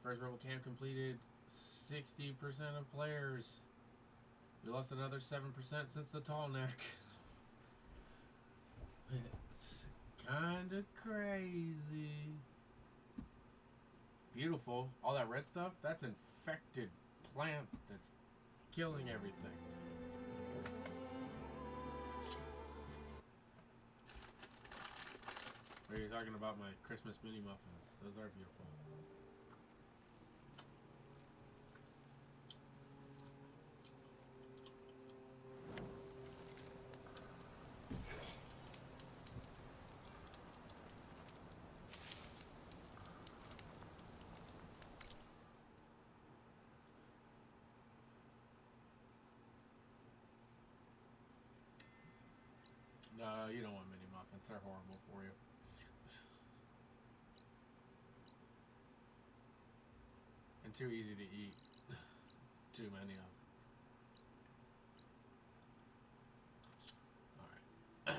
First rebel camp completed. 60% of players. We lost another 7% since the tall neck. It's kind of crazy. Beautiful. All that red stuff, that's infected plant that's killing everything. Are you talking about my Christmas mini muffins? Those are beautiful. No, you don't want mini muffins. They're horrible for you. And too easy to eat. Too many of them. Alright. I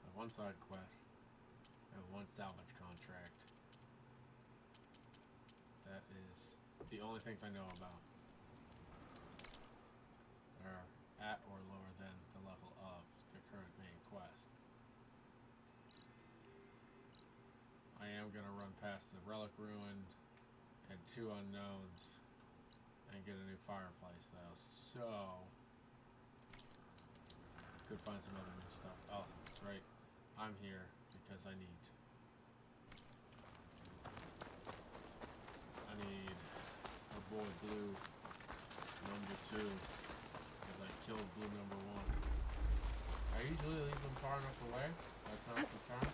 have one side quest. I have one salvage contract. That is the only things I know about. Are at or lower than the level of the current main quest. I am going to run past the Relic Ruin and 2 unknowns and get a new fireplace though, so could find some other new stuff. Oh, that's right, I'm here because I need our boy Blue number 2 because I killed Blue number 1. I usually leave them far enough away. That's not the time.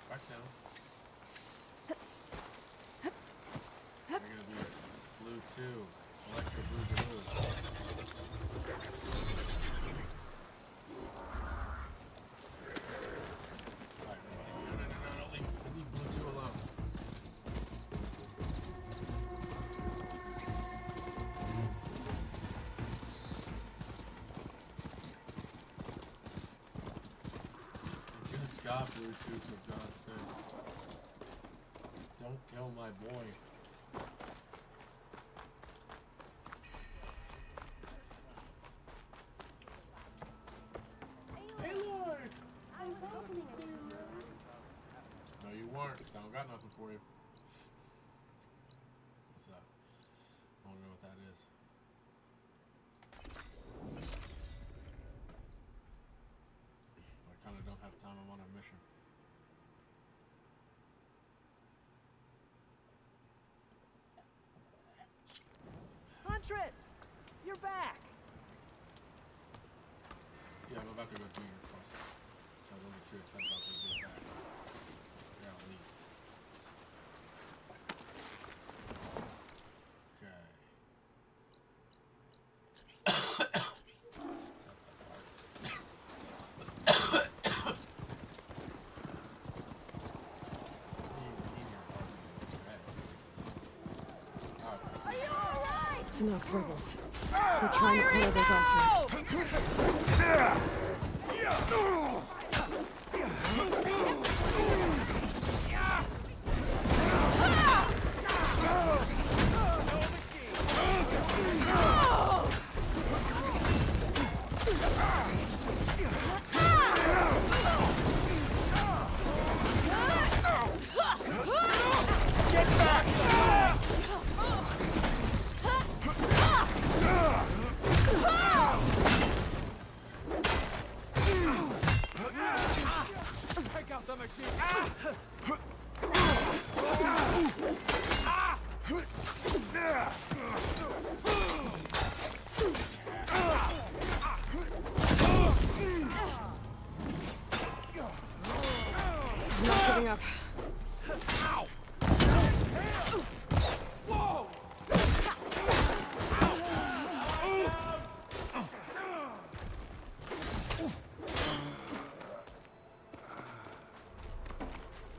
Back down. They're gonna be Blue 2. Electro Blue Blue. Alright, no, leave Blue 2 alone. Just got Blue 2 for God's sake. Don't kill my boy. Hey, Lord! I was hoping to see you. No, you weren't. I don't got nothing for you. What's that? I want to know what that is. I kind of don't have time. I'm on a mission. Huntress! You're back! Yeah, I'm about to go do your quest. So I don't get too excited about this being back. Yeah, I'll leave. Okay. Are you alright? To knock rebels. They're trying to corner those Osric. Get back! Take out the machine! I'm not giving up. Ow! Whoa!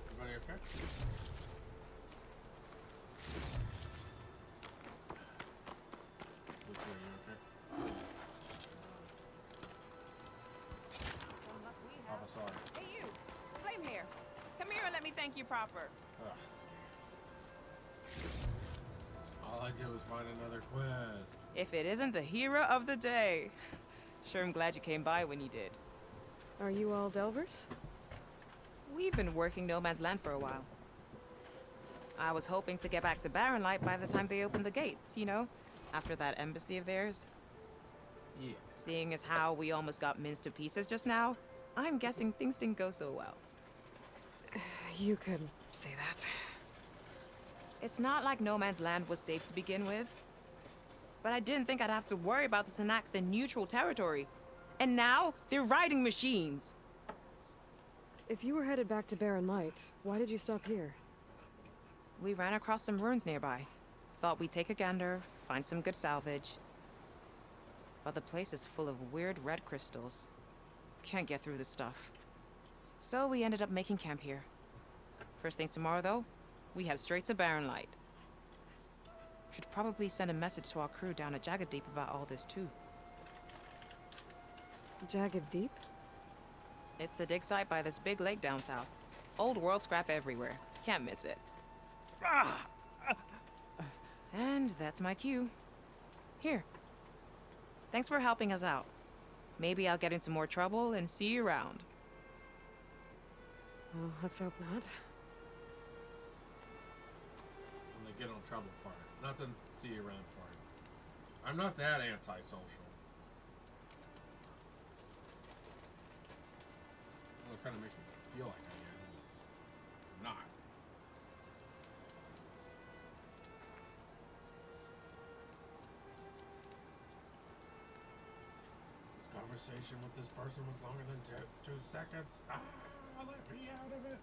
Everybody okay? thank you proper. Ugh. All I did was find another quest. If it isn't the hero of the day. Sure, I'm glad you came by when you did. Are you all Delvers? We've been working No Man's Land for a while. I was hoping to get back to Barren Light by the time they opened the gates, you know? After that embassy of theirs. Yeah. Seeing as how we almost got minced to pieces just now, I'm guessing things didn't go so well. You could say that. It's not like No Man's Land was safe to begin with. But I didn't think I'd have to worry about this Anak, the neutral territory. And now, they're riding machines. If you were headed back to Barren Light, why did you stop here? We ran across some ruins nearby. Thought we'd take a gander, find some good salvage. But the place is full of weird red crystals. Can't get through the stuff. So we ended up making camp here. First thing tomorrow, though, we head straight to Barren Light. Should probably send a message to our crew down at Jagged Deep about all this, too. Jagged Deep? It's a dig site by this big lake down south. Old world scrap everywhere. Can't miss it. And that's my cue. Here. Thanks for helping us out. Maybe I'll get into more trouble and see you around. Well, let's hope not. When they get on trouble part. Not the see you around part. I'm not that antisocial. Well, it kind of makes me feel like I am. I'm not. This conversation with this person was longer than 2 seconds. Ah, let me out of it.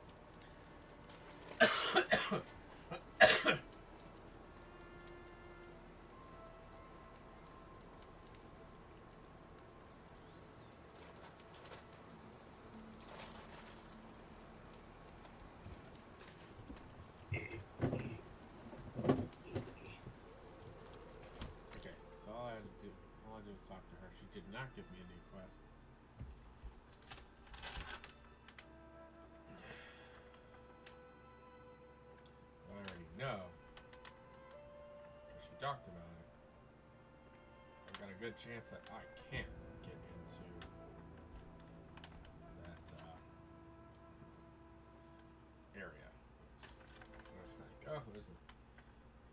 Okay, so all I did was talk to her. She did not give me a new quest. I already know. Because she talked about it. I've got a good chance that I can't get into that area. And I was like, oh, there's a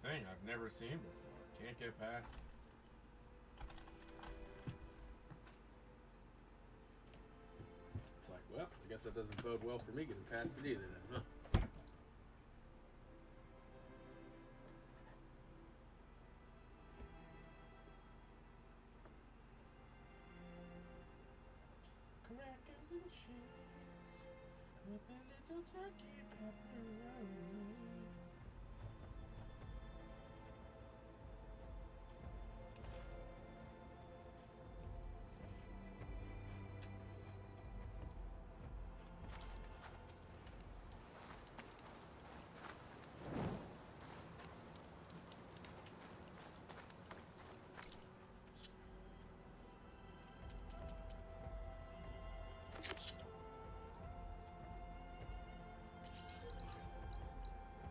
thing I've never seen before. Can't get past it. It's like, well, I guess that doesn't bode well for me getting past it either then, huh? Crackers and cheese with a little turkey pepperoni.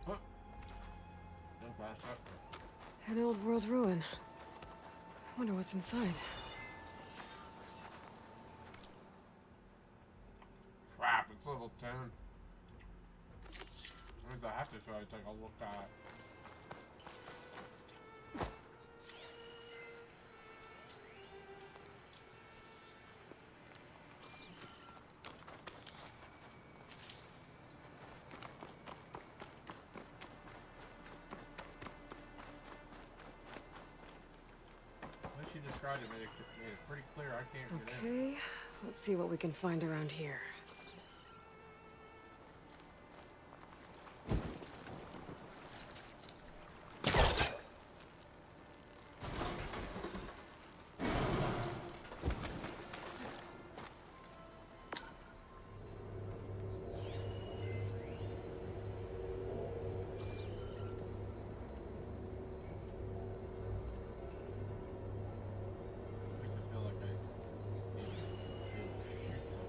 Huh? Don't pass up. An old world ruin. Wonder what's inside. Crap, it's level 10. Means I have to try to take a look at it. The way she described it made it pretty clear I can't get in. Okay, let's see what we can find around here. Makes it feel like I need to shoot something.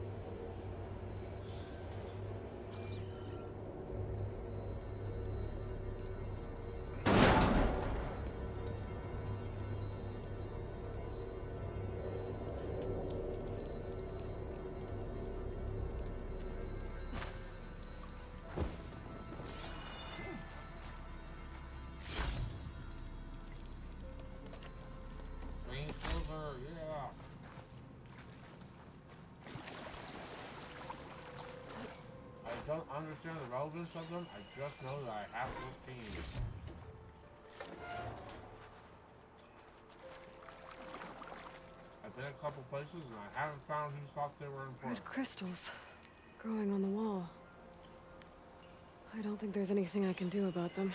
don't understand the relevance of them. I just know that I have 15. I've been a couple places and I haven't found who thought they were important. Red crystals growing on the wall. I don't think there's anything I can do about them.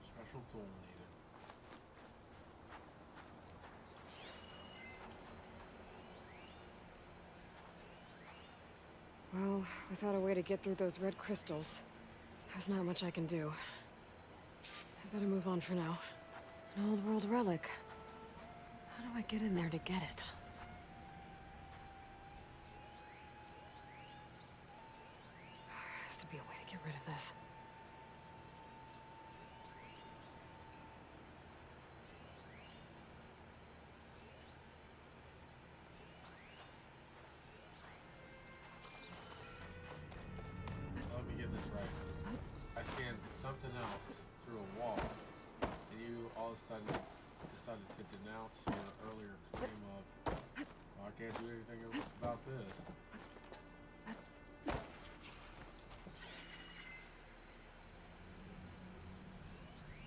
Special tool needed. Well, without a way to get through those red crystals, there's not much I can do. I better move on for now. An old world relic. How do I get in there to get it? There has to be a way to get rid of this. Let me get this right. I scanned something else through a wall, and you all of a sudden decided to denounce your earlier claim of, "Oh, I can't do anything about this." I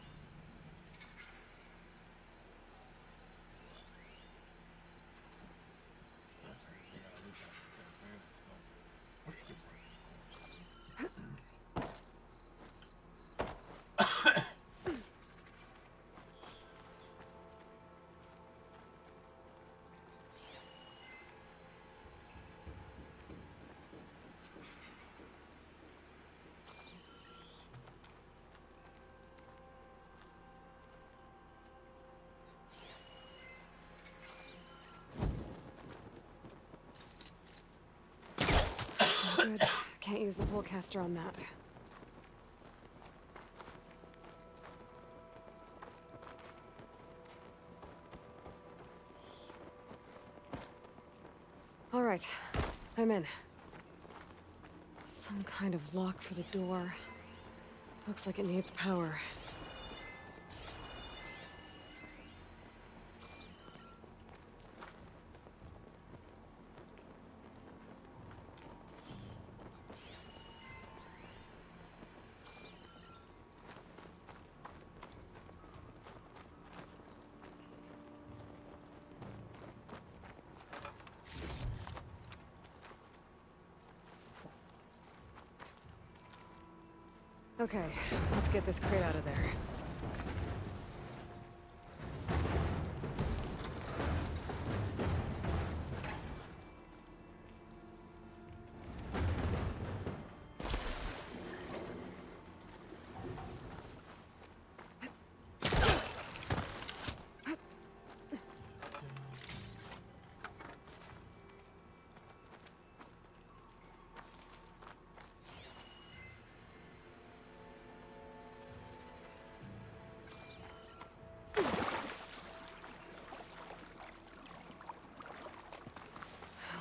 gotta look at that planet stuff. What's the Good. Can't use the Volcaster on that. All right, I'm in. Some kind of lock for the door. Looks like it needs power. Okay, let's get this crate out of there.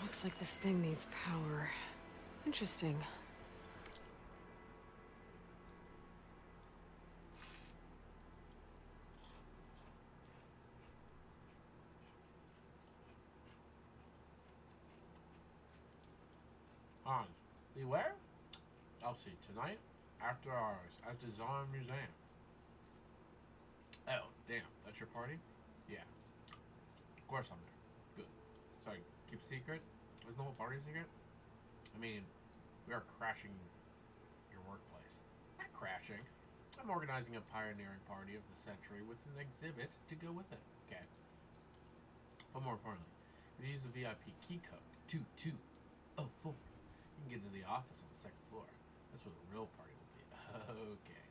Looks like this thing needs power. Interesting. Hans, beware? Elsie, tonight, after hours, at the Zahn Museum. Oh, damn, that's your party? Yeah. Of course I'm there. Good. Sorry, keep secret? There's no party secret? I mean, we are crashing your workplace. Not crashing. I'm organizing a pioneering party of the century with an exhibit to go with it. Okay. But more importantly, if you use the VIP key code 2204, you can get into the office on the second floor. That's where the real party will be. Okay.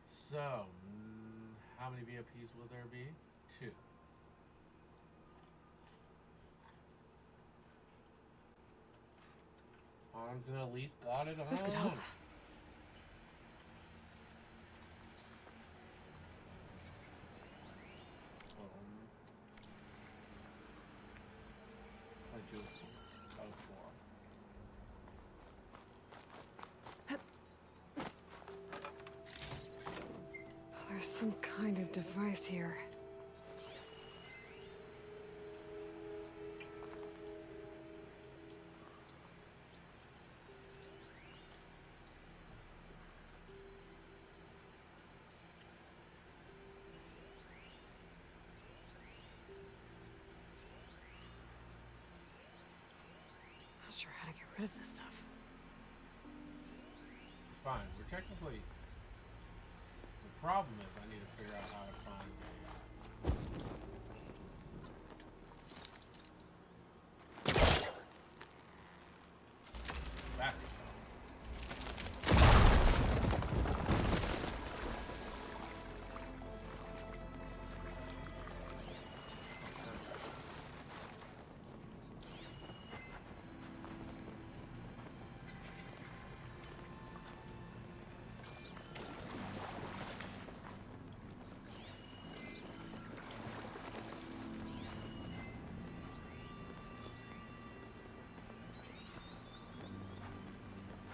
So, how many VIPs will there be? 2. Hans and Elise got it on. This could help. I do. Oh, 4. There's some kind of device here. Not sure how to get rid of this stuff. It's fine. We're technically. The problem is, I need to figure out how to find a battery cell.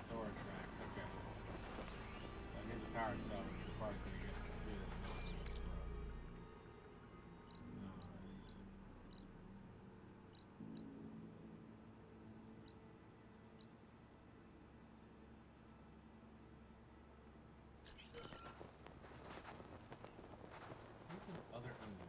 Storage rack. Okay. I need the power cell. Which is probably going to get through this anonymous for us. Anonymous. What's this other unknown?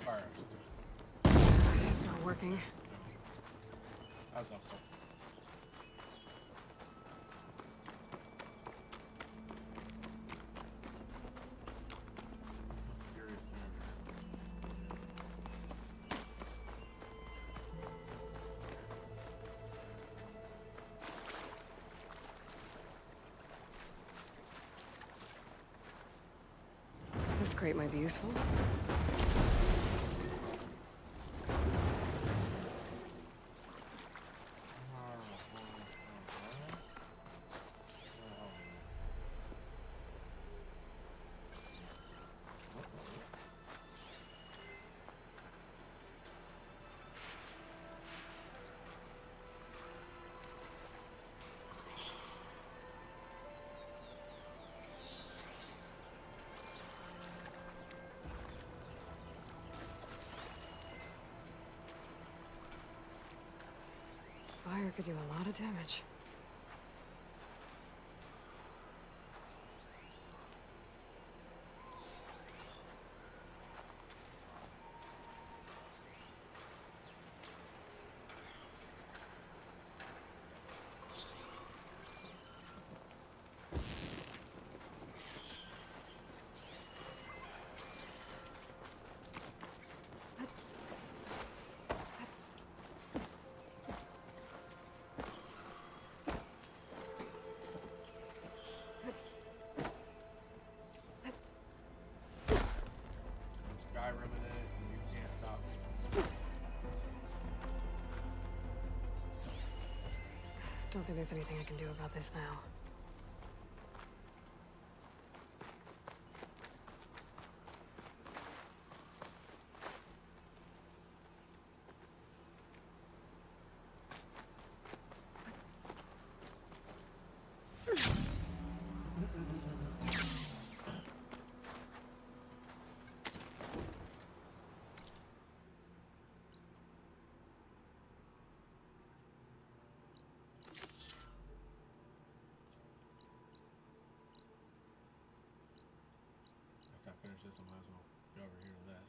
Fire. It's not working. That was helpful. Mysterious senator. This crate might be useful. Fire could do a lot of damage. I'm Skyrimming it, and you can't stop me. Don't think there's anything I can do about this now. After I finish this, I might as well go over here to this.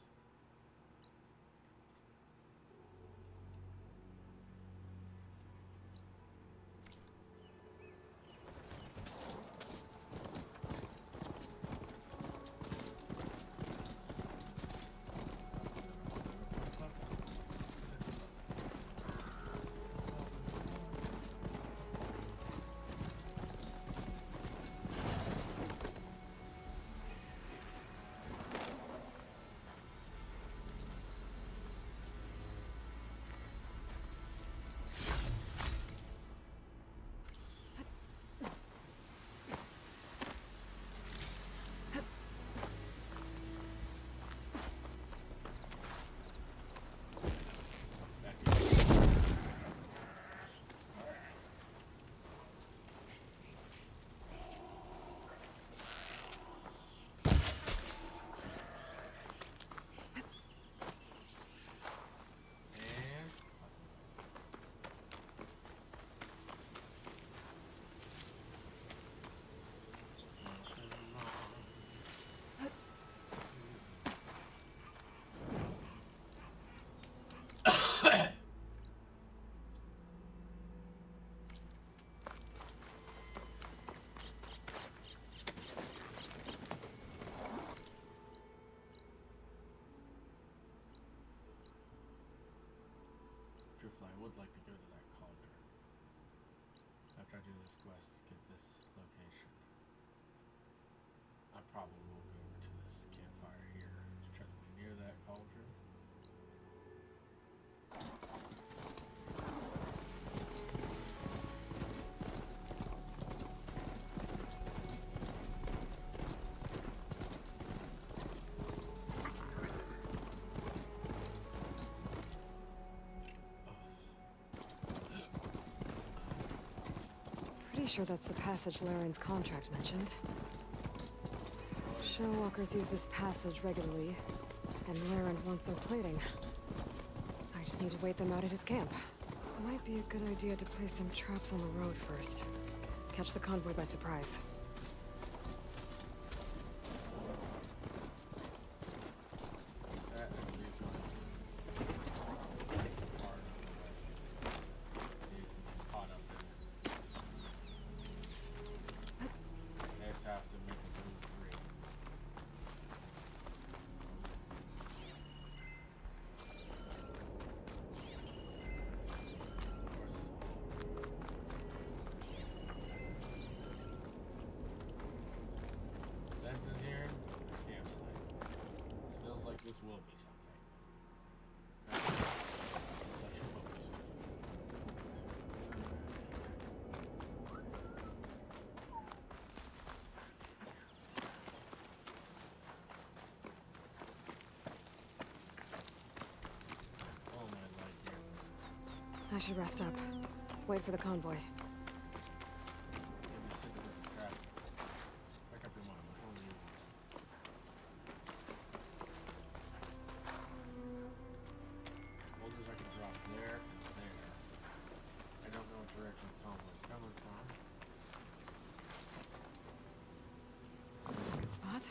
would like to go to that cauldron. After I do this quest, get this location. I probably will go over to this campfire here to try to be near that cauldron. Pretty sure that's the passage Laren's contract mentioned. Showwalkers use this passage regularly, and Laren wants their plating. I just need to wait them out at his camp. Might be a good idea to place some traps on the road first. Catch the convoy by surprise. That is the part of the way. You can get caught up in it. They have to make a move free. That's in here, a campsite. This feels like this will be something. Such a focus. Oh my light here. I should rest up. Wait for the convoy. Get me sick of this crap. Back up your mind. Which one do you want? Boulders I can drop there and there. I don't know what direction the convoy's coming from. That's a good spot.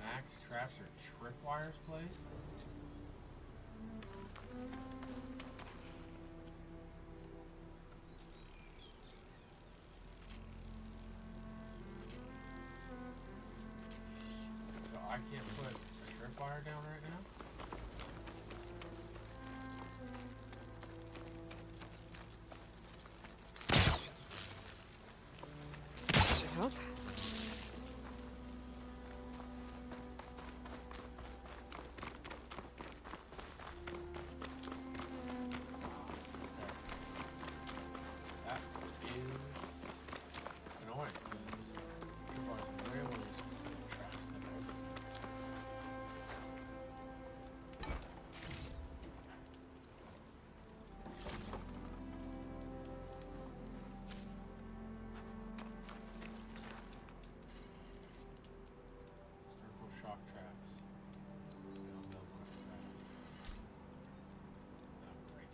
Max traps or tripwires place? So I can't put a tripwire down right now? Should help. That is annoying. Tripwires really traps them over. Circle shock traps. We don't build one for that. Oh, great.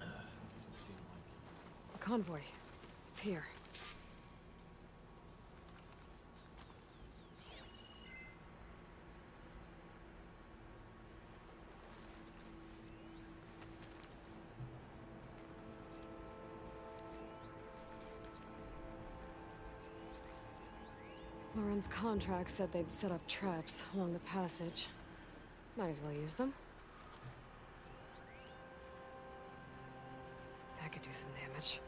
Doesn't seem like The convoy. It's here. Lauren's contract said they'd set up traps along the passage. Might as well use them. That could do some damage.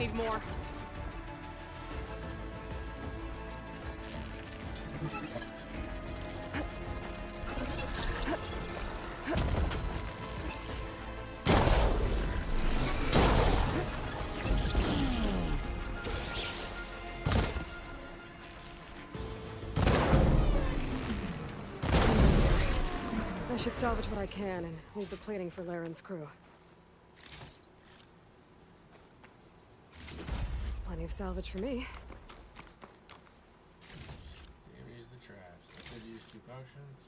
need more. I should salvage what I can and leave the plating for Laren's crew. That's plenty of salvage for me. Damn, use the traps. I could use 2 potions.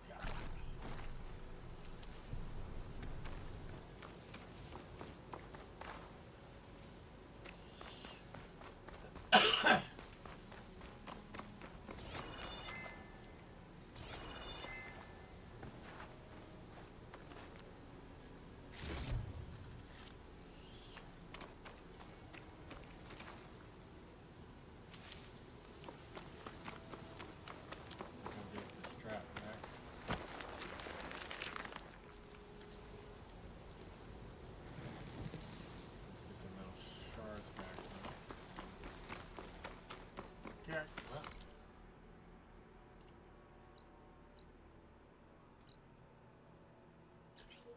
Yeah. Come get this trap back. Let's get some metal shards back. Okay, well. Excuse me.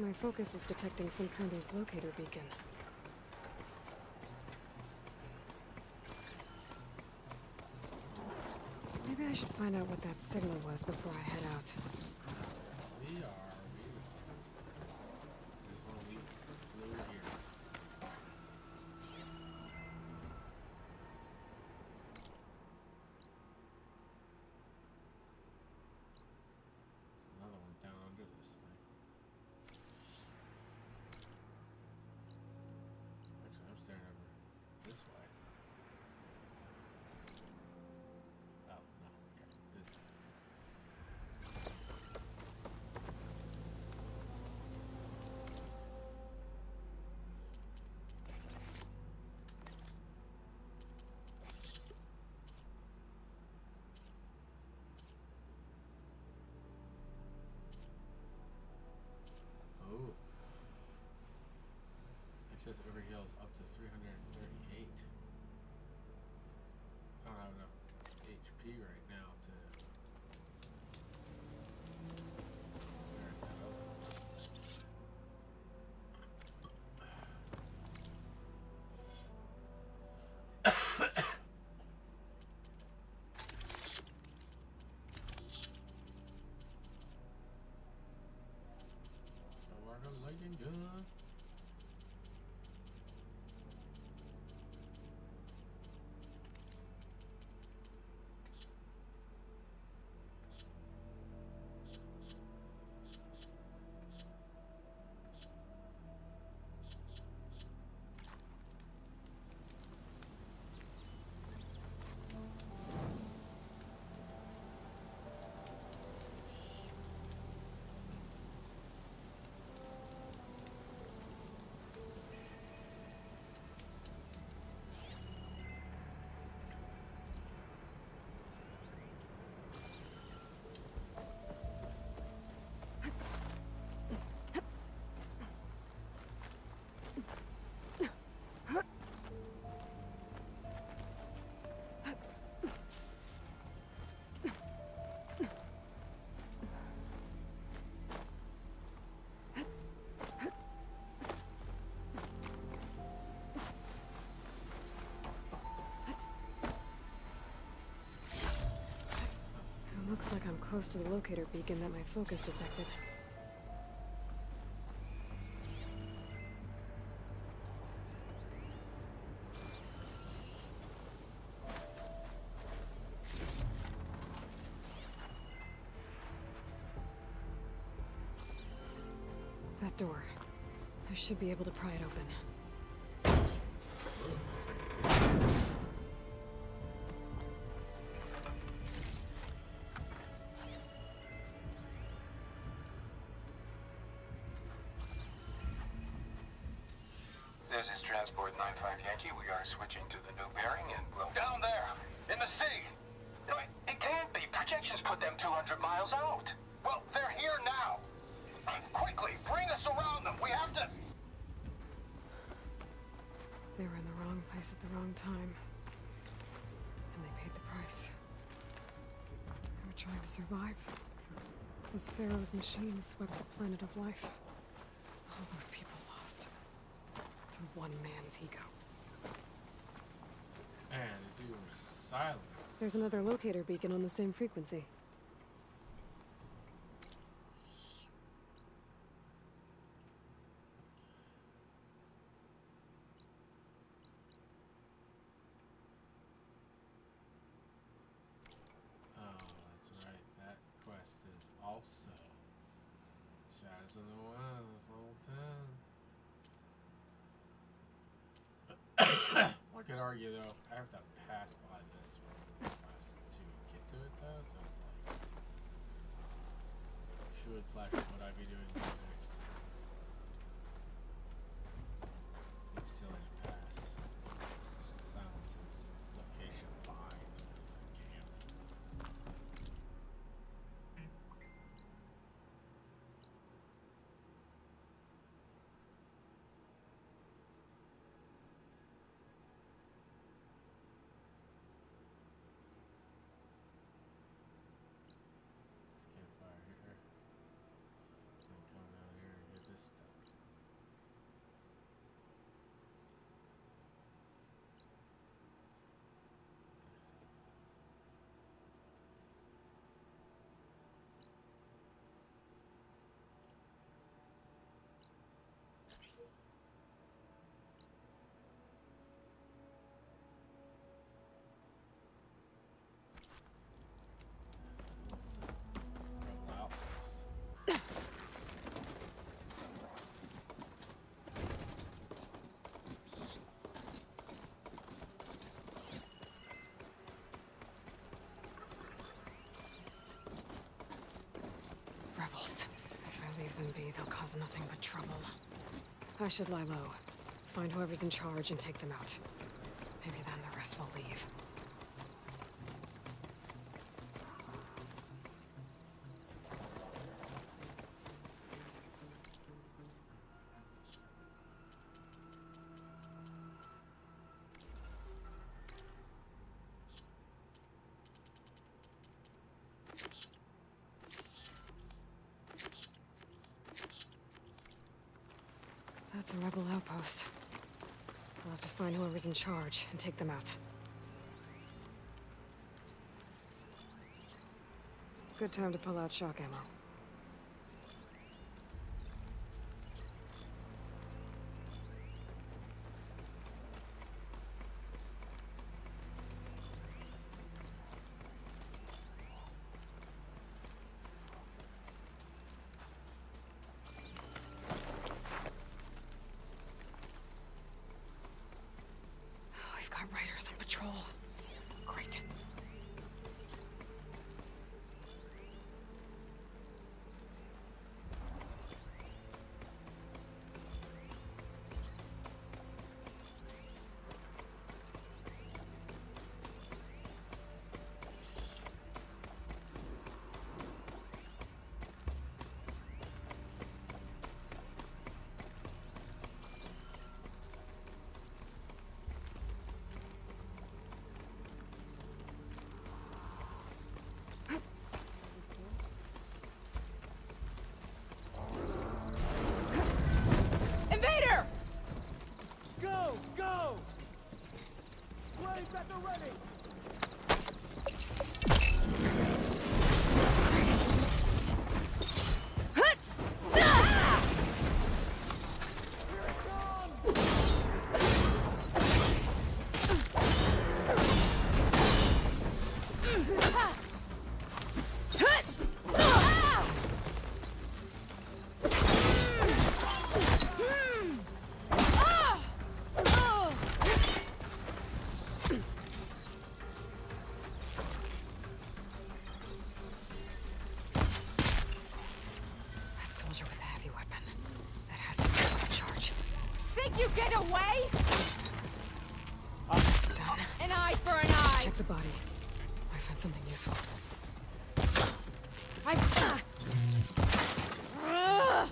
My focus is detecting some kind of locator beacon. Maybe I should find out what that signal was before I head out. We are. Just want to leave blue here. There's another one down under this thing. Actually, I'm staring over this way. Oh, no. Okay. This. Oh. Access over heals up to 338. I don't have enough HP right now to clear that over. So we're gonna lighting gun. Looks like I'm close to the locator beacon that my focus detected. door. I should be able to pry it open. This is Transport 95 Yankee. We are switching to the new bearing and we'll... Down there! In the city! No, it can't be. Projections put them 200 miles out. Well, they're here now. Quickly, bring us around them. We have to... They were in the wrong place at the wrong time. And they paid the price. They were trying to survive. As Pharaoh's machines swept the planet of life. All those people lost. To one man's ego. And you were silent. There's another locator beacon on the same frequency. Oh, that's right. That quest is also Shadows in the Wild, level 10. One could argue though, I have to pass by this one to get to it though, so it's like, should slash would I be doing this next? Seems silly to pass. Silence's location fine. Camp. This campfire here. Then come down here and get this stuff. Roll out. Rebels. If I leave them be, they'll cause nothing but trouble. I should lie low. Find whoever's in charge and take them out. Maybe then the rest will leave. That's a rebel outpost. I'll have to find whoever's in charge and take them out. Good time to pull out shock ammo. We've got riders on patrol. Great. Invader! Go! Go! Blaze at the ready! you get away? It's done. An eye for an eye! Check the body. Might find something useful. Ugh.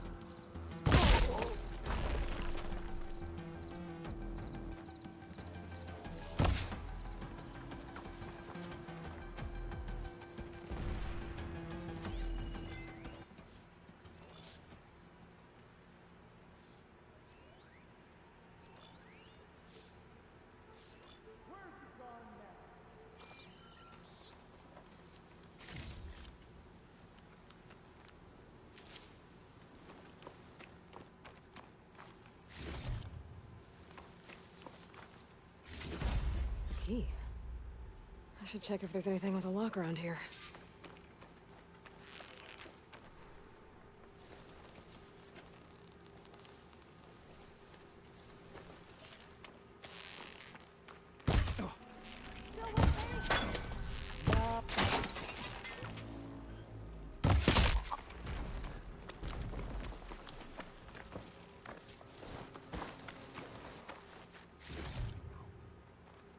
Key. I should check if there's anything with a lock around here.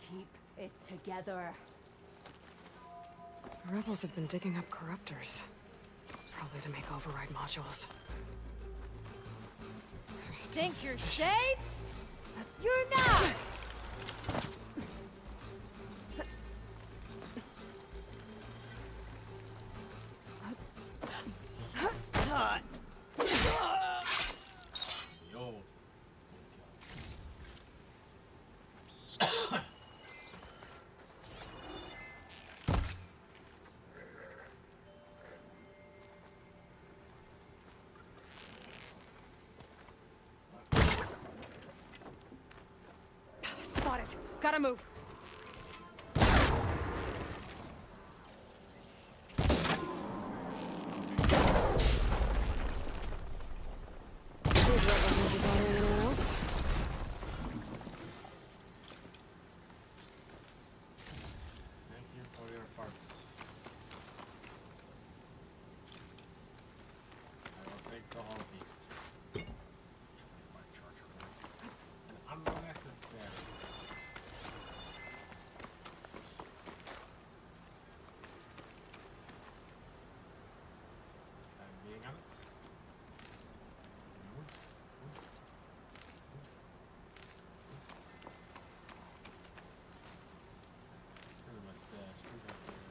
Keep it together. The rebels have been digging up corruptors. Probably to make override modules. They're still Think you're suspicious. safe? You're not! The old. Spot it. Gotta move. Anyone else? Thank you for your parts. I will take the whole beast. My charger. An unnecessary. I'm being honest. Pretty much dash. Leave that there.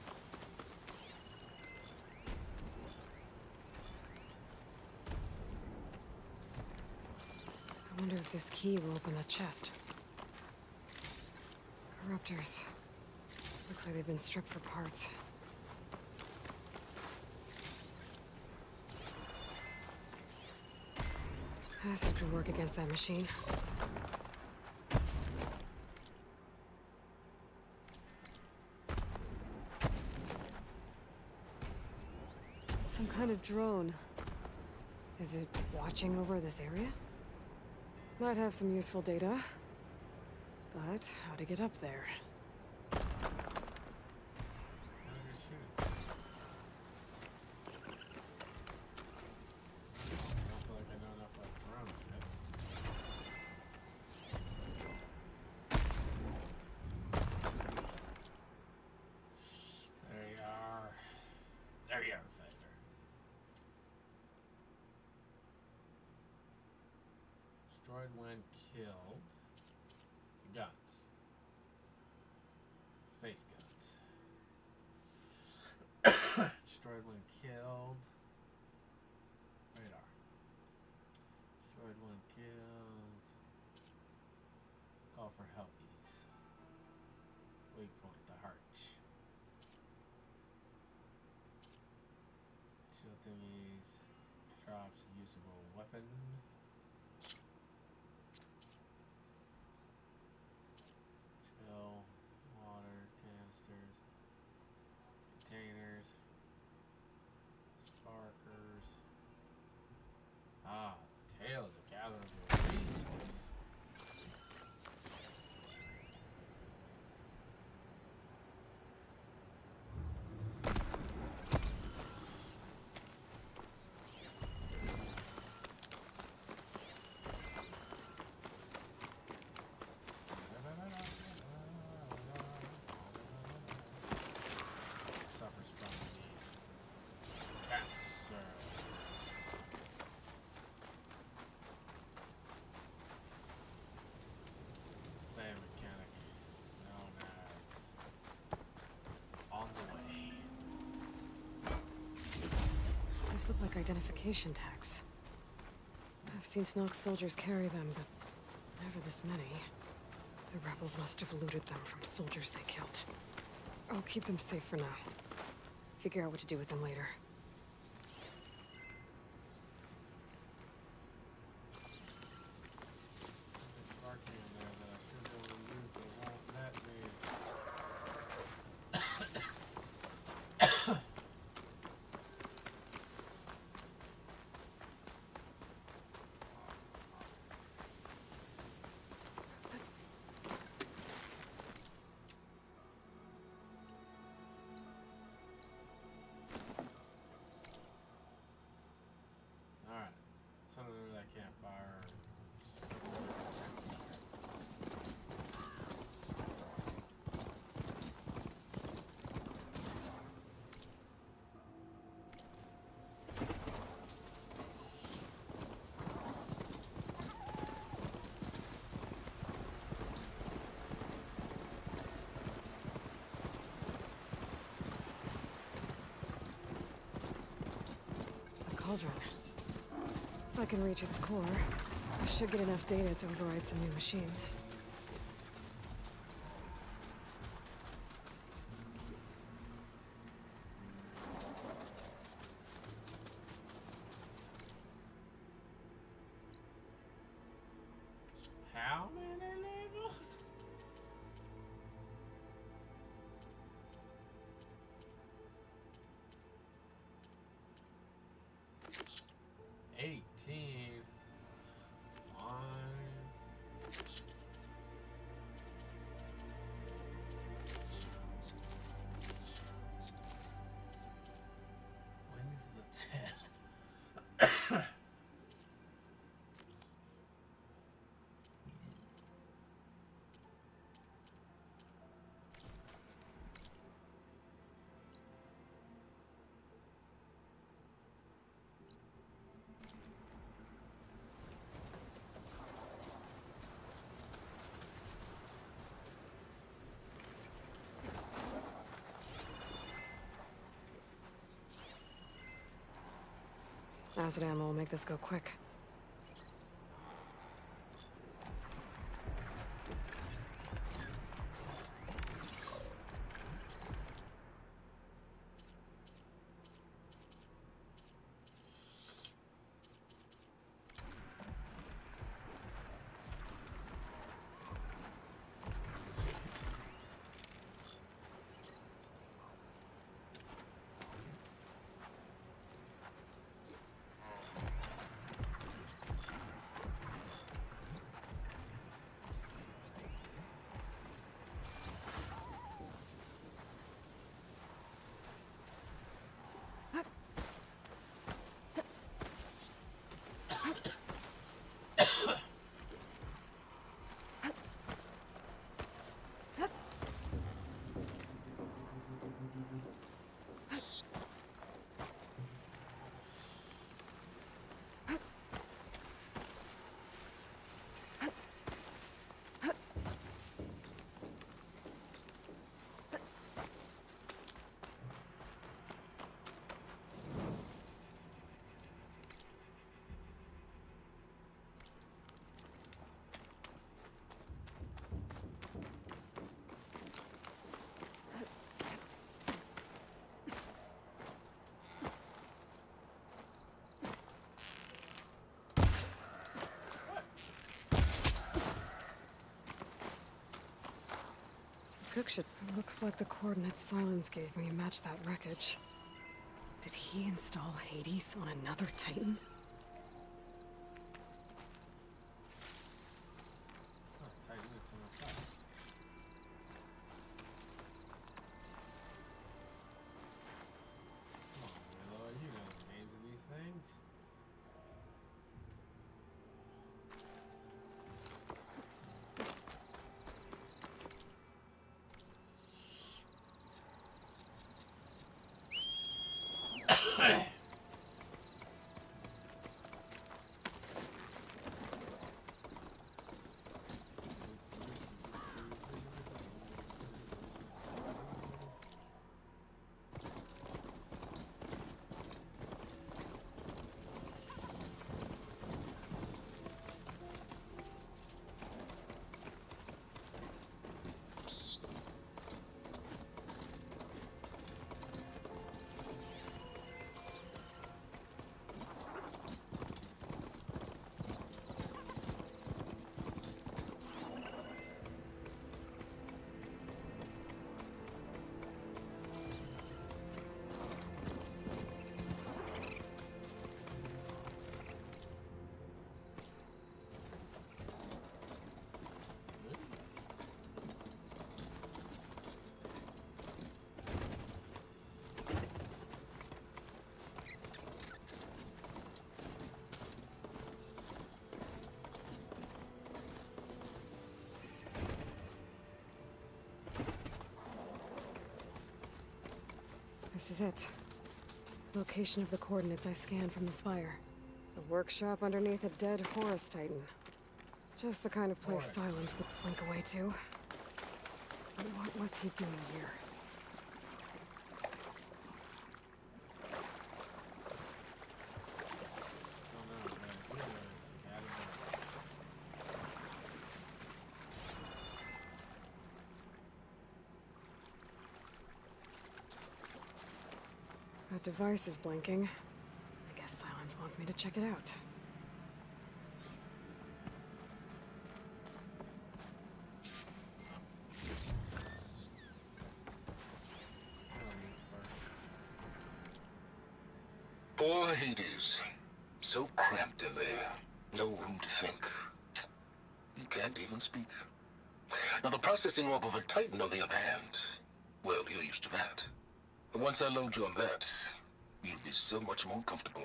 I wonder if this key will open that chest. Corruptors. Looks like they've been stripped for parts. Acid could work against that machine. Some kind of drone. Is it watching over this area? Might have some useful data. But how to get up there? How did you shoot it? I don't feel like I know enough about drones yet. There you are. There you are, Phaser. Destroyed when killed. Guns. Face guns. Destroyed when killed. Radar. Destroyed when killed. Call for helpies. Weak point, the heart. Shield thingies. Drops usable weapon. Chill. Water canisters. Containers. Sparkers. Ah, tails are gathering the resource. These look like identification tags. I've seen Tanoch soldiers carry them, but never this many. The rebels must have looted them from soldiers they killed. I'll keep them safe for now. Figure out what to do with them later. Alright. Something under that campfire. The cauldron. If I can reach its core, I should get enough data to override some new machines. How many levels? $18. Fine. When's the 10? Acid ammo will make this go quick. Cookship. Looks like the coordinates Silence gave me match that wreckage. Did he install Hades on another Titan? This is it. Location of the coordinates I scanned from the spire. A workshop underneath a dead Horus Titan. Just the kind of place Silence would slink away to. But what was he doing here? That device is blinking. I guess Silence wants me to check it out. Poor Hades. So cramped in there. No room to think. You can't even speak. Now, the processing orb of a Titan, on the other hand, well, you're used to that. But once I load you on that, you'll be so much more comfortable.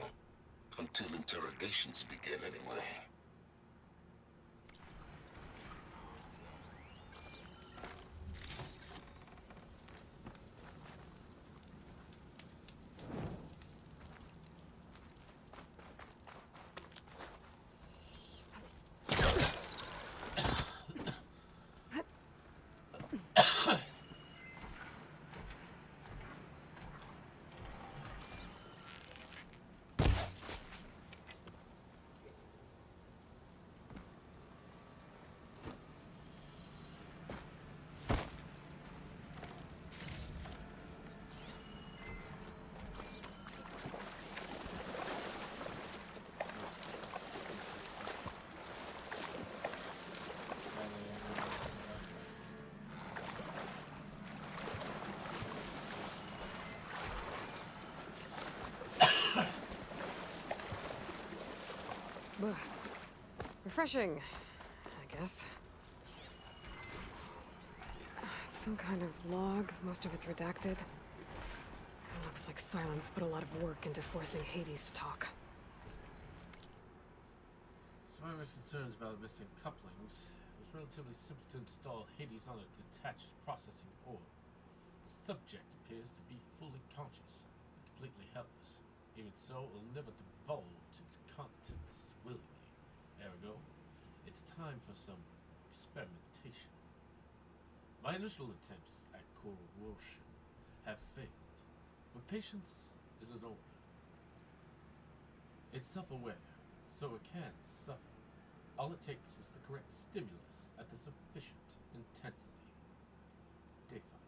Until interrogations begin, anyway. Ugh. Refreshing, I guess. It's some kind of log. Most of it's redacted. It looks like Silence put a lot of work into forcing Hades to talk. Survivors' concerns about missing couplings. It was relatively simple to install Hades on a detached processing orb. The subject appears to be fully conscious and completely helpless. Even so, it will never divulge its contents willingly. Ergo, it's time for some experimentation. My initial attempts at coercion have failed, but patience is an order. It's self-aware, so it can suffer. All it takes is the correct stimulus at the sufficient intensity. Day 5.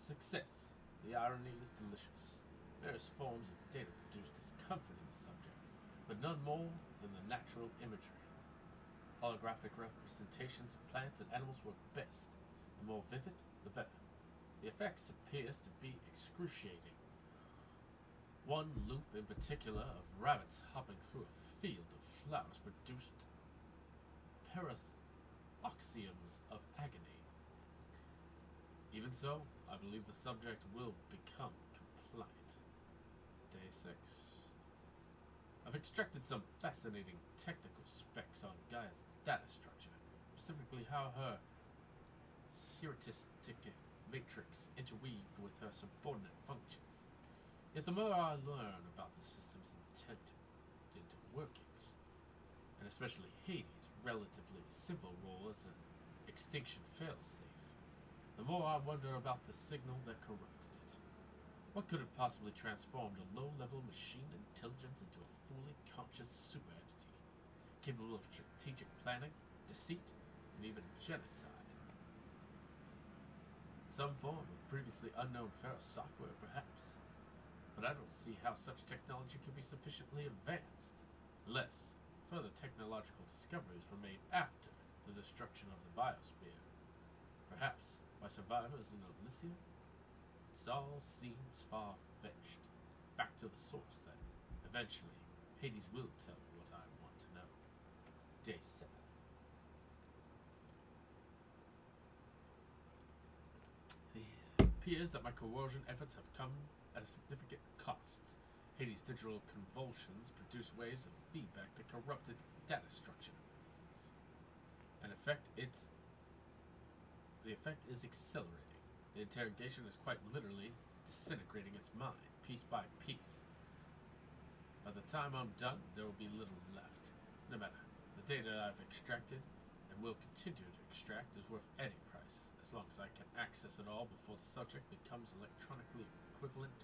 Success. The irony is delicious. Various forms of data produce discomfort in the subject, but none more than the natural imagery. Holographic representations of plants and animals work best. The more vivid, the better. The effects appears to be excruciating. One loop in particular of rabbits hopping through a field of flowers produced paroxysms of agony. Even so, I believe the subject will become compliant. Day 6. I've extracted some fascinating technical specs on Gaia's data structure, specifically how her heuristic matrix interweaved with her subordinate functions. Yet the more I learn about the system's intended workings, and especially Hades' relatively simple role as an extinction failsafe, the more I wonder about the signal that corrupted it. What could have possibly transformed a low-level machine intelligence into a fully conscious superentity, capable of strategic planning, deceit, and even genocide? Some form of previously unknown Pharaoh software, perhaps. But I don't see how such technology could be sufficiently advanced, unless further technological discoveries were made after the destruction of the biosphere. Perhaps by survivors in Elysium? It all seems far-fetched. Back to the source, then. Eventually, Hades will tell me what I want to know. Day 7. It appears that my coercion efforts have come at a significant cost. Hades' digital convulsions produce waves of feedback that corrupt its data structure. The effect is accelerating. The interrogation is quite literally disintegrating its mind, piece by piece. By the time I'm done, there will be little left. No matter. The data I've extracted and will continue to extract is worth any price, as long as I can access it all before the subject becomes electronically equivalent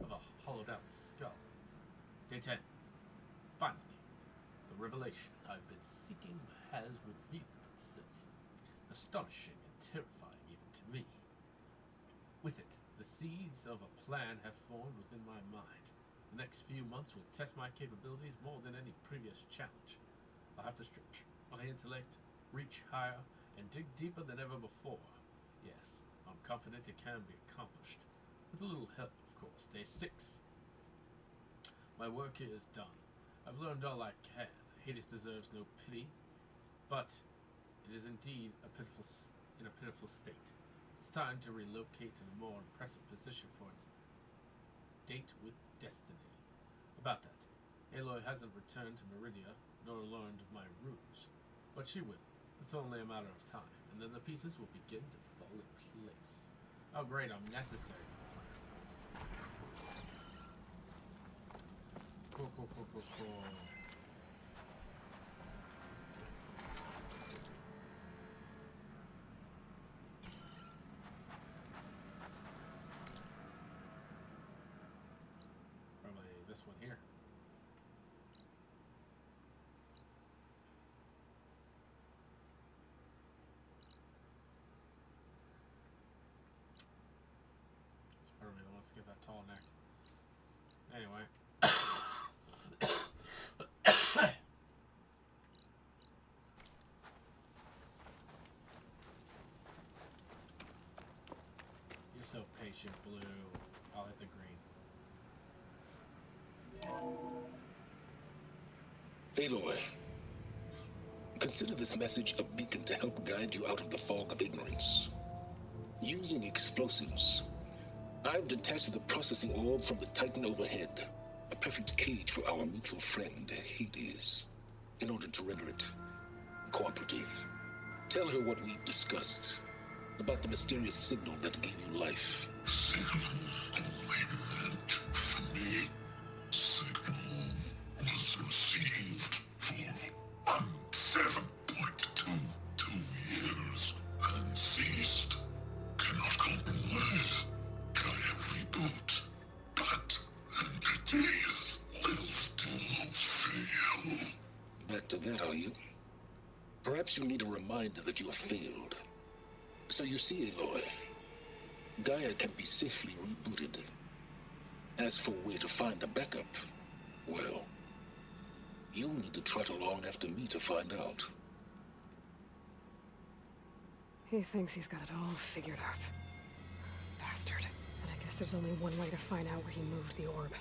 of a hollowed out skull. Day 10. Finally, the revelation I've been seeking has revealed itself. Astonishing and terrifying even to me. With it, the seeds of a plan have formed within my mind. The next few months will test my capabilities more than any previous challenge. I'll have to stretch my intellect, reach higher, and dig deeper than ever before. Yes, I'm confident it can be accomplished. With a little help, of course. Day 6. My work here is done. I've learned all I can. Hades deserves no pity, but it is indeed in a pitiful state. It's time to relocate to a more impressive position for its date with destiny. About that, Aloy hasn't returned to Meridia, nor learned of my ruse. But she will. It's only a matter of time, and then the pieces will begin to fall in place. Oh great, I'm necessary. Cool. Probably this one here. It's probably the ones to get that tall neck. Anyway. You're so patient, Blue. I'll hit the green. Aloy, consider this message a beacon to help guide you out of the fog of ignorance. Using explosives, I've detached the processing orb from the Titan overhead, a perfect cage for our mutual friend, Hades, in order to render it cooperative. Tell her what we've discussed about the mysterious signal that gave you life. Signal only meant for me. Signal was received for 7.22 years and ceased. Cannot compromise. Gaia reboot. But entities will still fail. Back to that, are you? Perhaps you need a reminder that you have failed. So you see, Aloy, Gaia can be safely rebooted. As for where to find a backup, well, you'll need to trot along after me to find out. He thinks he's got it all figured out. Bastard. But I guess there's only one way to find out where he moved the orb.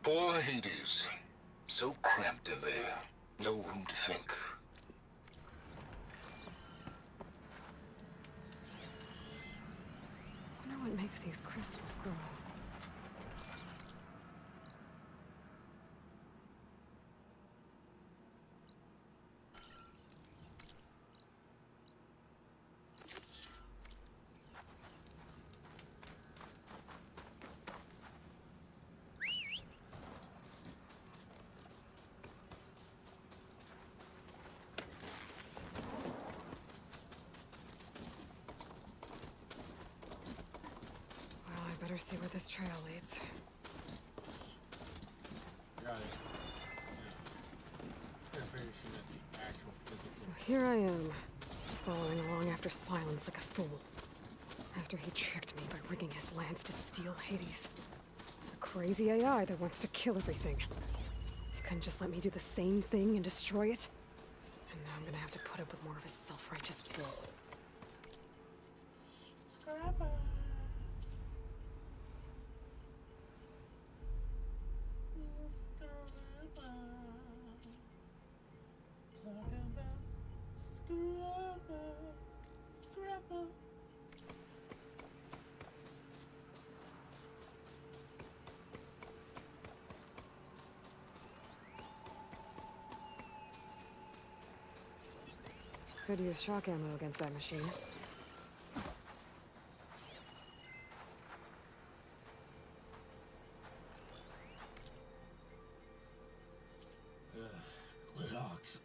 Poor Hades. So cramped in there. No room to think. I wonder what makes these crystals grow. Better see where this trail leads. Got it. The actual physical. So here I am, following along after Silence like a fool. After he tricked me by rigging his lance to steal Hades. A crazy AI that wants to kill everything. He couldn't just let me do the same thing and destroy it. And now I'm gonna have to put up with more of his self-righteous bull. Could use shock ammo against that machine. Glidox.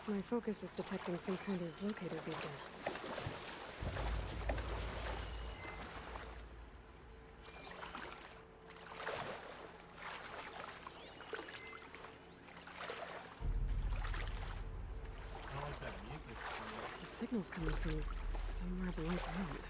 My focus is detecting some kind of locator beacon. I don't like that music. The signal's coming from somewhere below ground.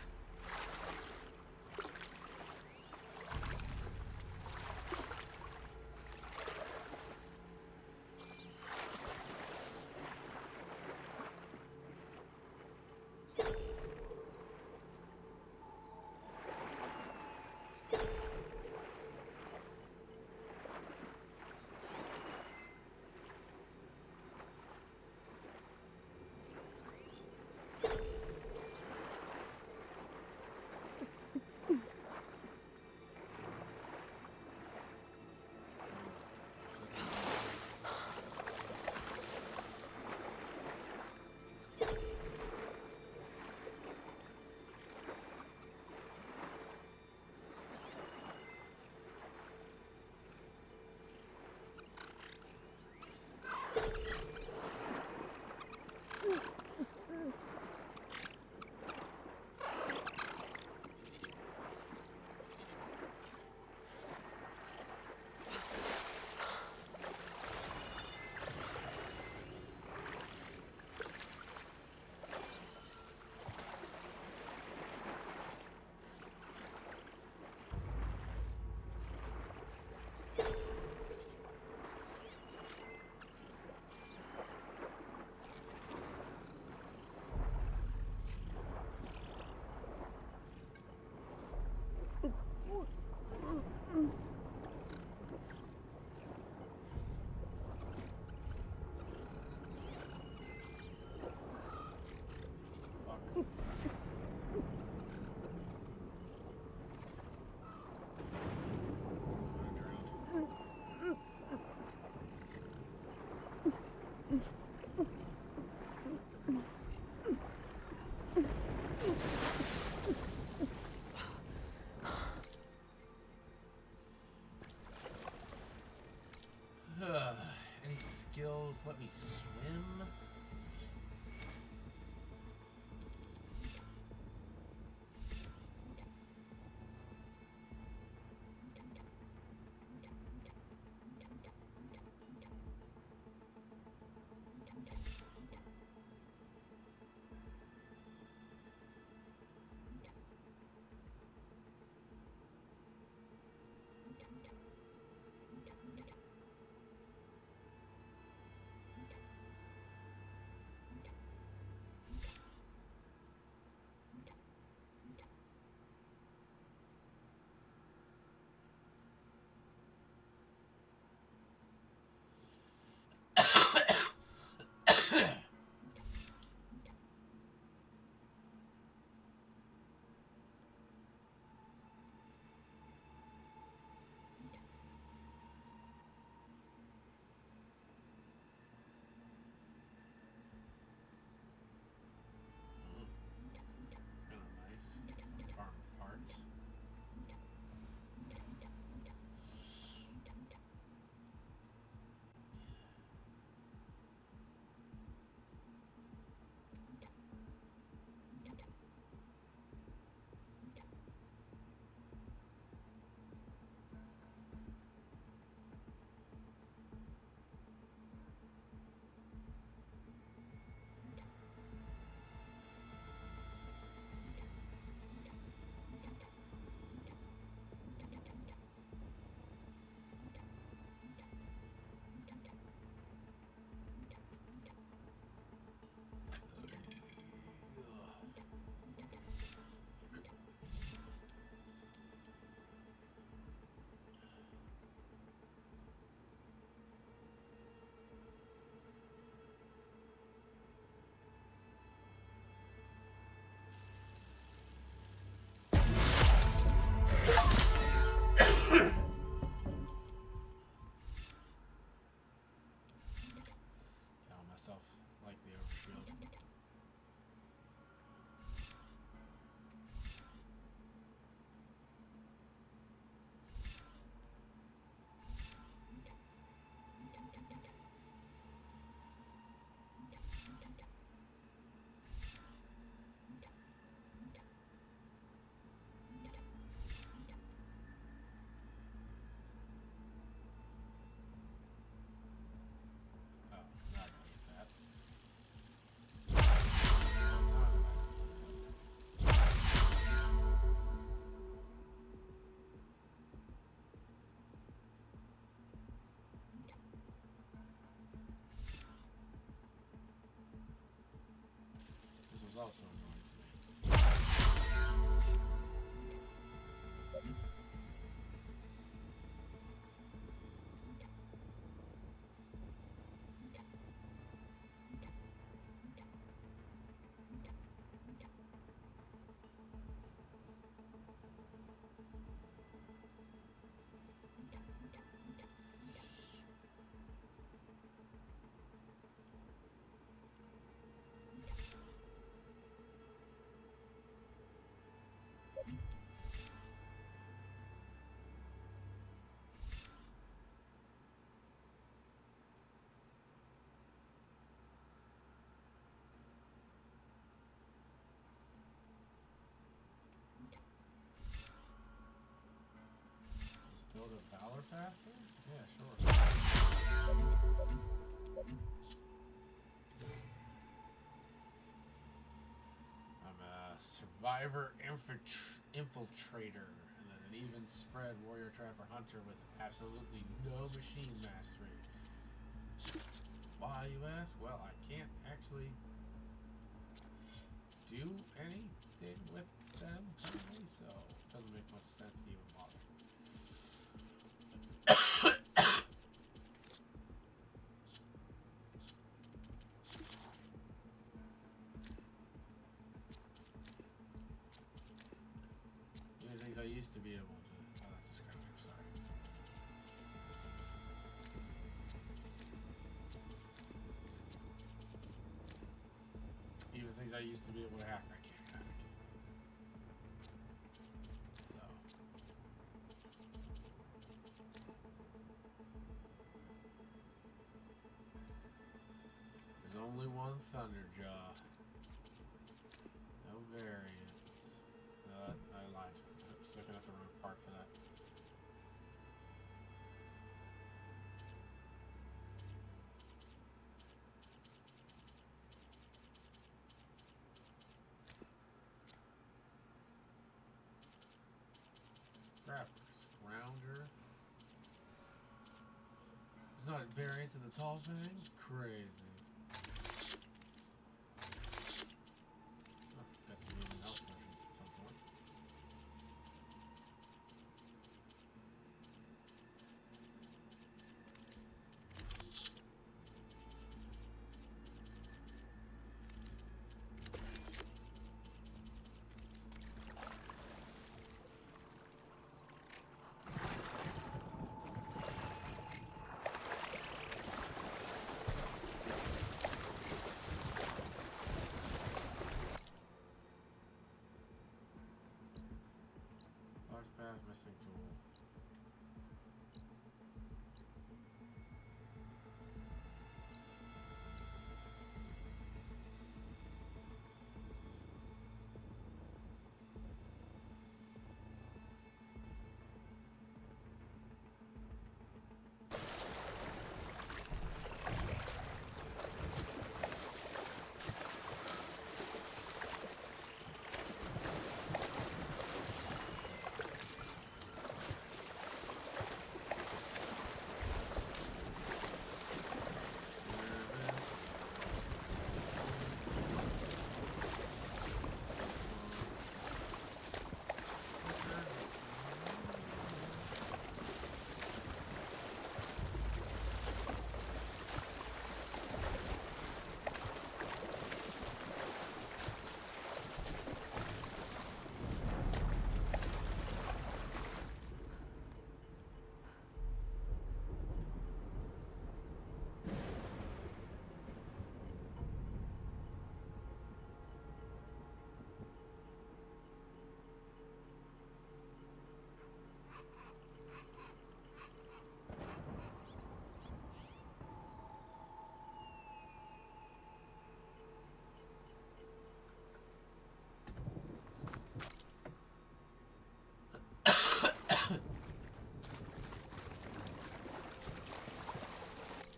was also annoying. Build a Valor faster? Yeah, sure. I'm a survivor infiltrator, and then an even spread warrior trapper hunter with absolutely no machine mastery. Why, you ask? Well, I can't actually do anything with them currently, so it doesn't make much sense to even bother. These things I used to be able to. Oh, that's a scavenger, sorry. Even things I used to be able to hack, I can't hack. So. There's only one Thunderjaw. No variants. No, I lied. I was looking at the wrong part for that. Crap. Scrounger. There's not variants of the tall thing? Crazy. Got some even health potions at some point. Large path missing tool.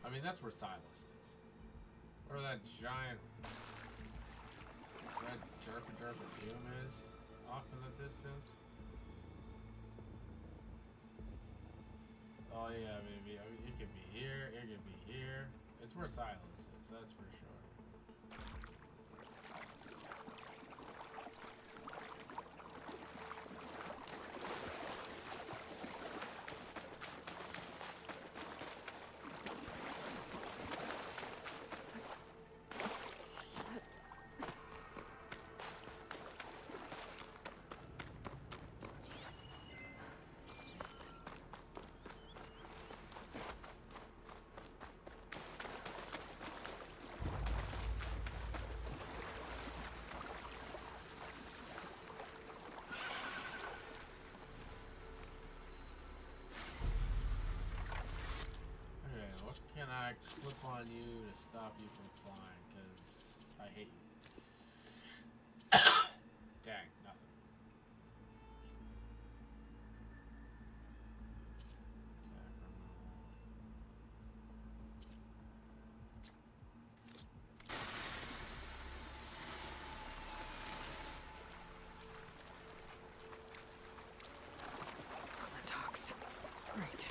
I mean, that's where Silas is. Where that giant red jerk doom is off in the distance. Oh yeah, baby. I mean, it could be here, it could be here. It's where Silas is, that's for sure. Jack, flip on you to stop you from flying, because I hate you. Dang, nothing. Attack removal. Clintox. Great.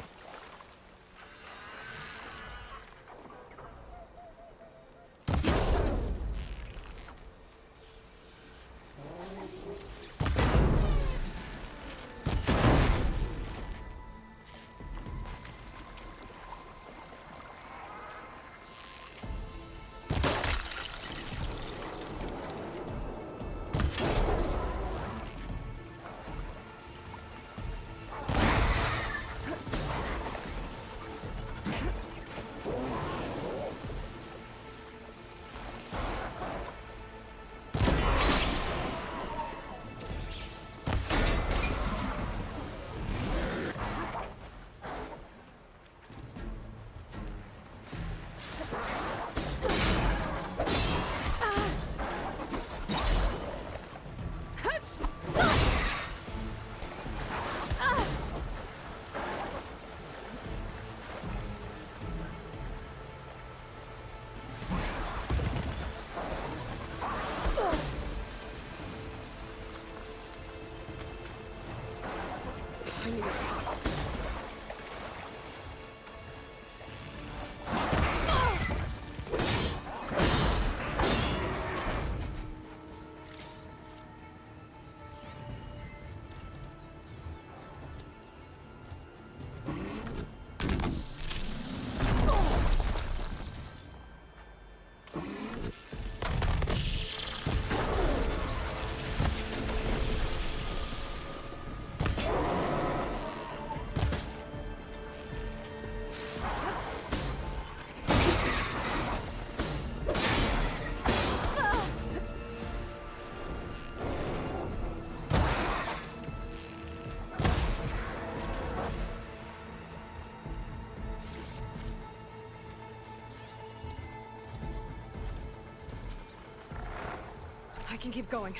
I need it. I can keep going.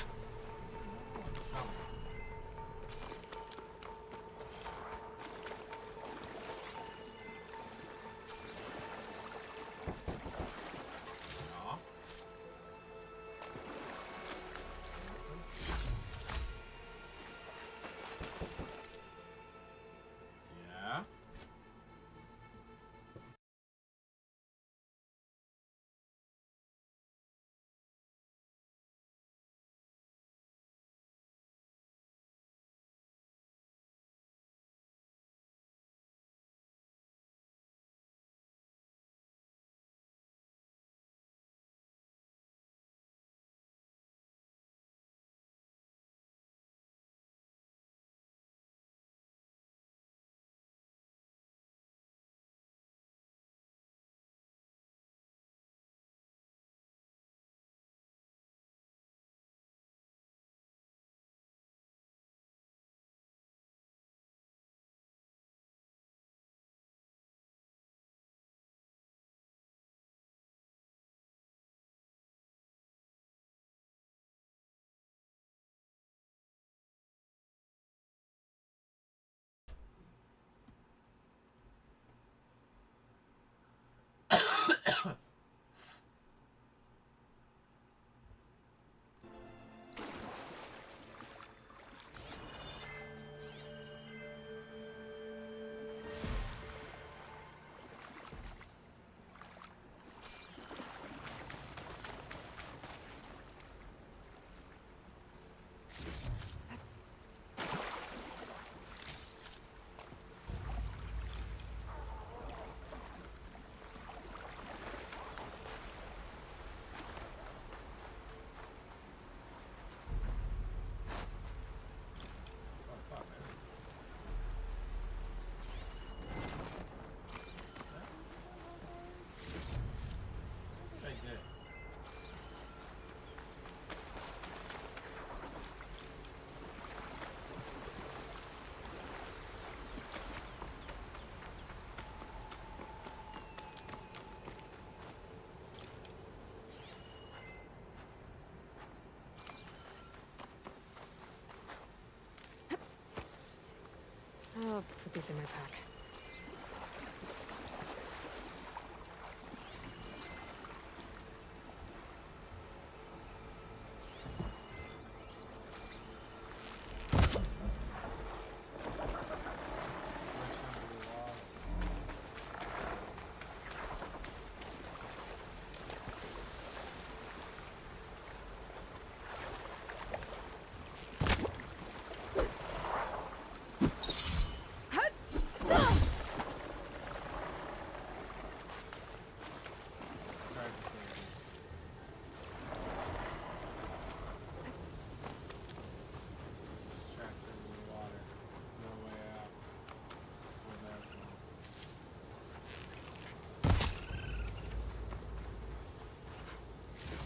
these in my pack.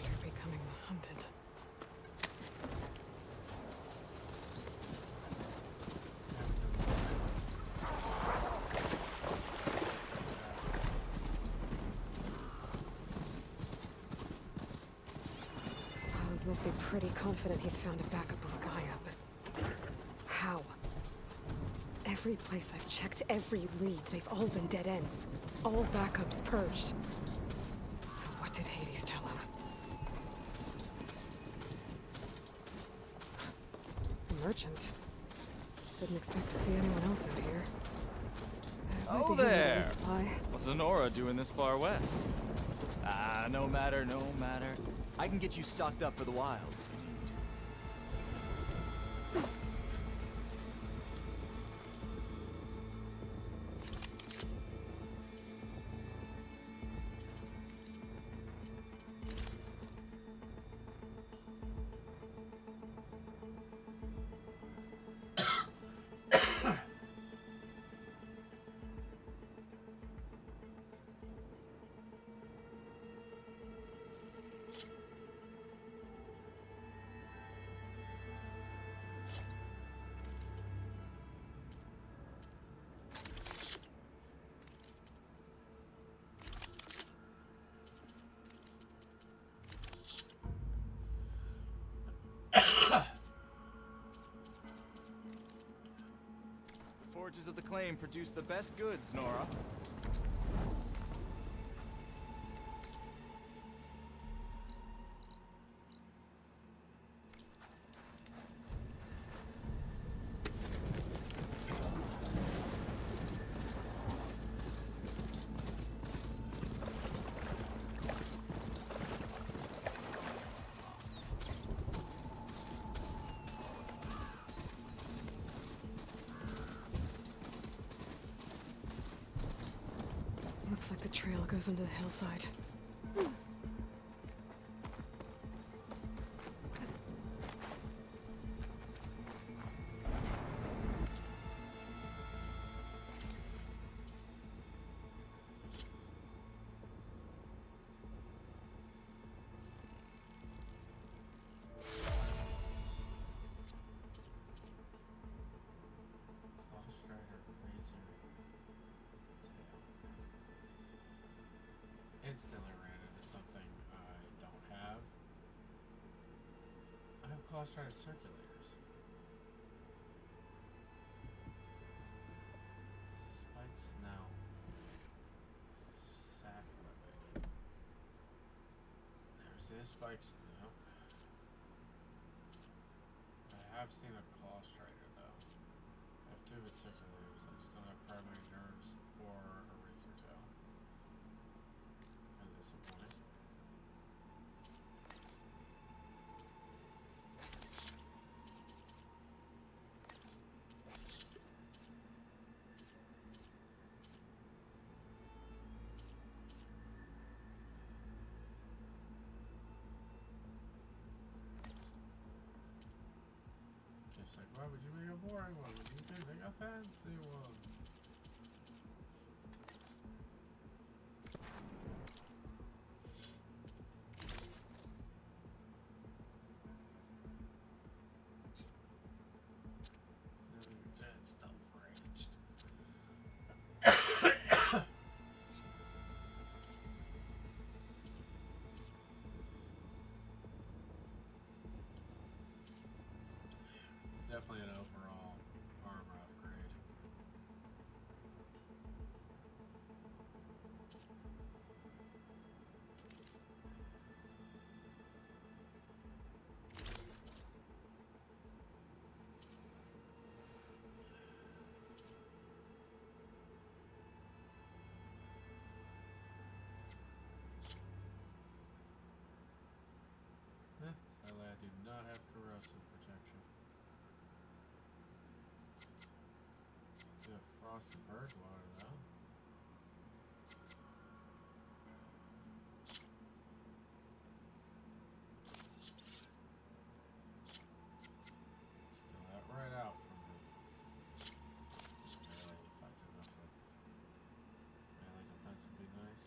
They're becoming hunted. Silence must be pretty confident he's found a backup of Gaia, but how? Every place I've checked, every lead, they've all been dead ends. All backups purged. So what did Hades tell him? A merchant. Didn't expect to see anyone else out here. Might Oh be here there! to resupply. What's Honora doing this far west? Ah, no matter, no matter. I can get you stocked up for the wild. Forges of the Claim produce the best goods, Nora. Looks like the trail goes into the hillside. Instantly ran into something I don't have. I have Clawstrider circulators. Spike Snell. Sack Rabbit. Never seen a Spike Snell. I have seen a Clawstrider though. I have two of its circulators. I just don't have primary nerves or a razor tail. Kind of disappointing. It's like, why would you make a boring one when you can make a fancy one? Dead stuff raged. Definitely an overall armor upgrade. do not have corrosive protection. We have frosted bird water though. Still that right out from me. Melee defense enough though. Melee defense would be nice.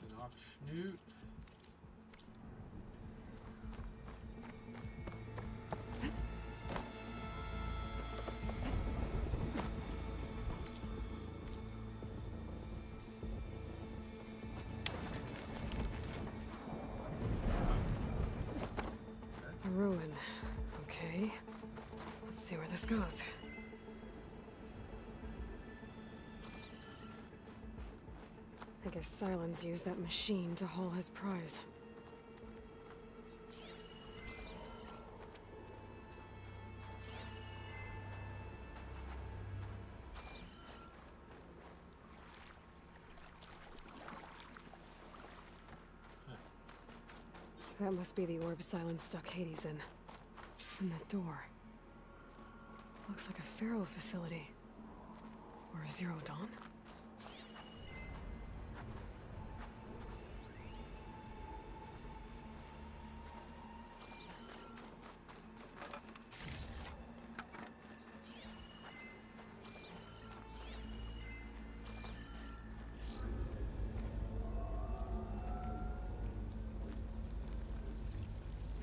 An off snoot. A ruin. Okay. Let's see where this goes. I guess Silence used that machine to haul his prize. That must be the orb Silence stuck Hades in. And that door. Looks like a Pharaoh facility. Or a Zero Dawn?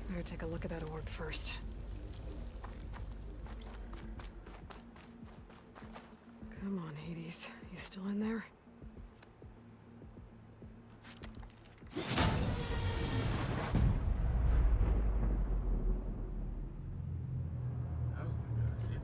Better take a look at that orb first. Come on, Hades. You still in there? That was a good idea.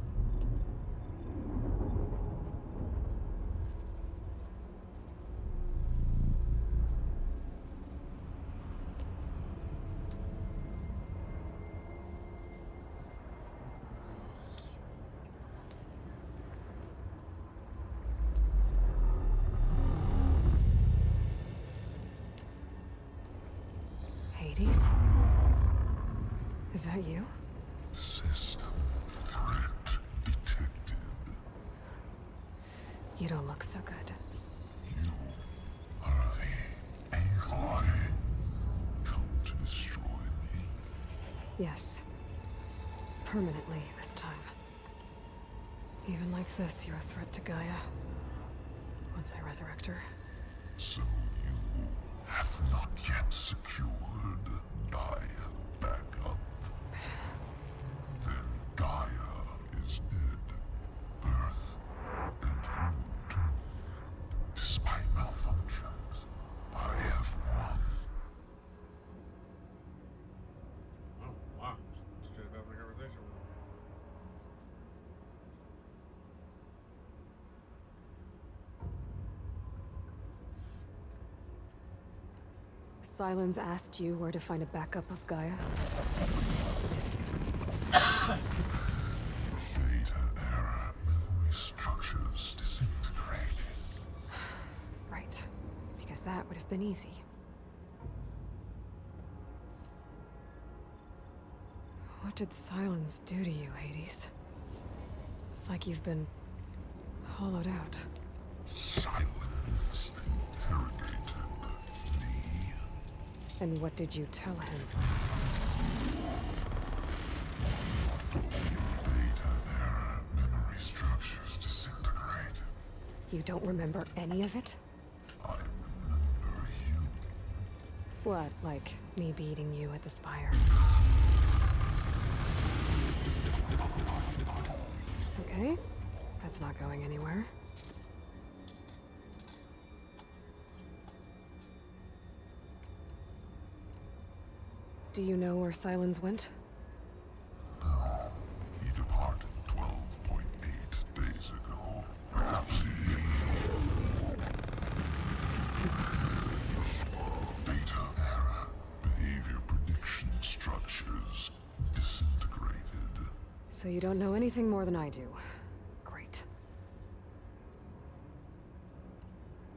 Hades? Is that you? System threat detected. You don't look so good. You are the Aloy. Come to destroy me. Yes. Permanently this time. Even like this, you're a threat to Gaia. Once I resurrect her. So you have not yet secured Gaia back up. Then Gaia is dead. Earth and you too. Despite malfunctions, I have won. Oh, wow. Straight up having a conversation with him. Silence asked you where to find a backup of Gaia? Beta era memory structures disintegrated. Right. Because that would have been easy. What did Silence do to you, Hades? It's like you've been hollowed out. Silence interrogated me. And what did you tell him? Beta era memory structures disintegrate. You don't remember any of it? I remember you. What, like me beating you at the Spire? Okay, that's not going anywhere. Do you know where Silence went? No, he departed 12.8 days ago. So you don't know anything more than I do. Great.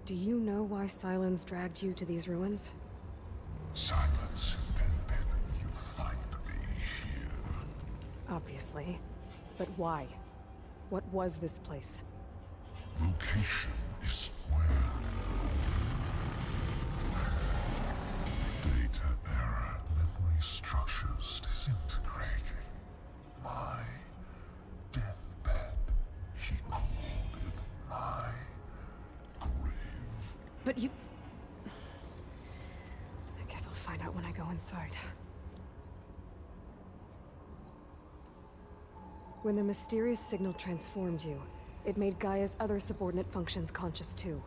Do you know why Sylens dragged you to these ruins? Silence intended you find me here. Obviously. But why? What was this place? Location is square. Data era memory structures disintegrating. My deathbed. He called it my grave. But you... I guess I'll find out when I go inside. When the mysterious signal transformed you, it made Gaia's other subordinate functions conscious too.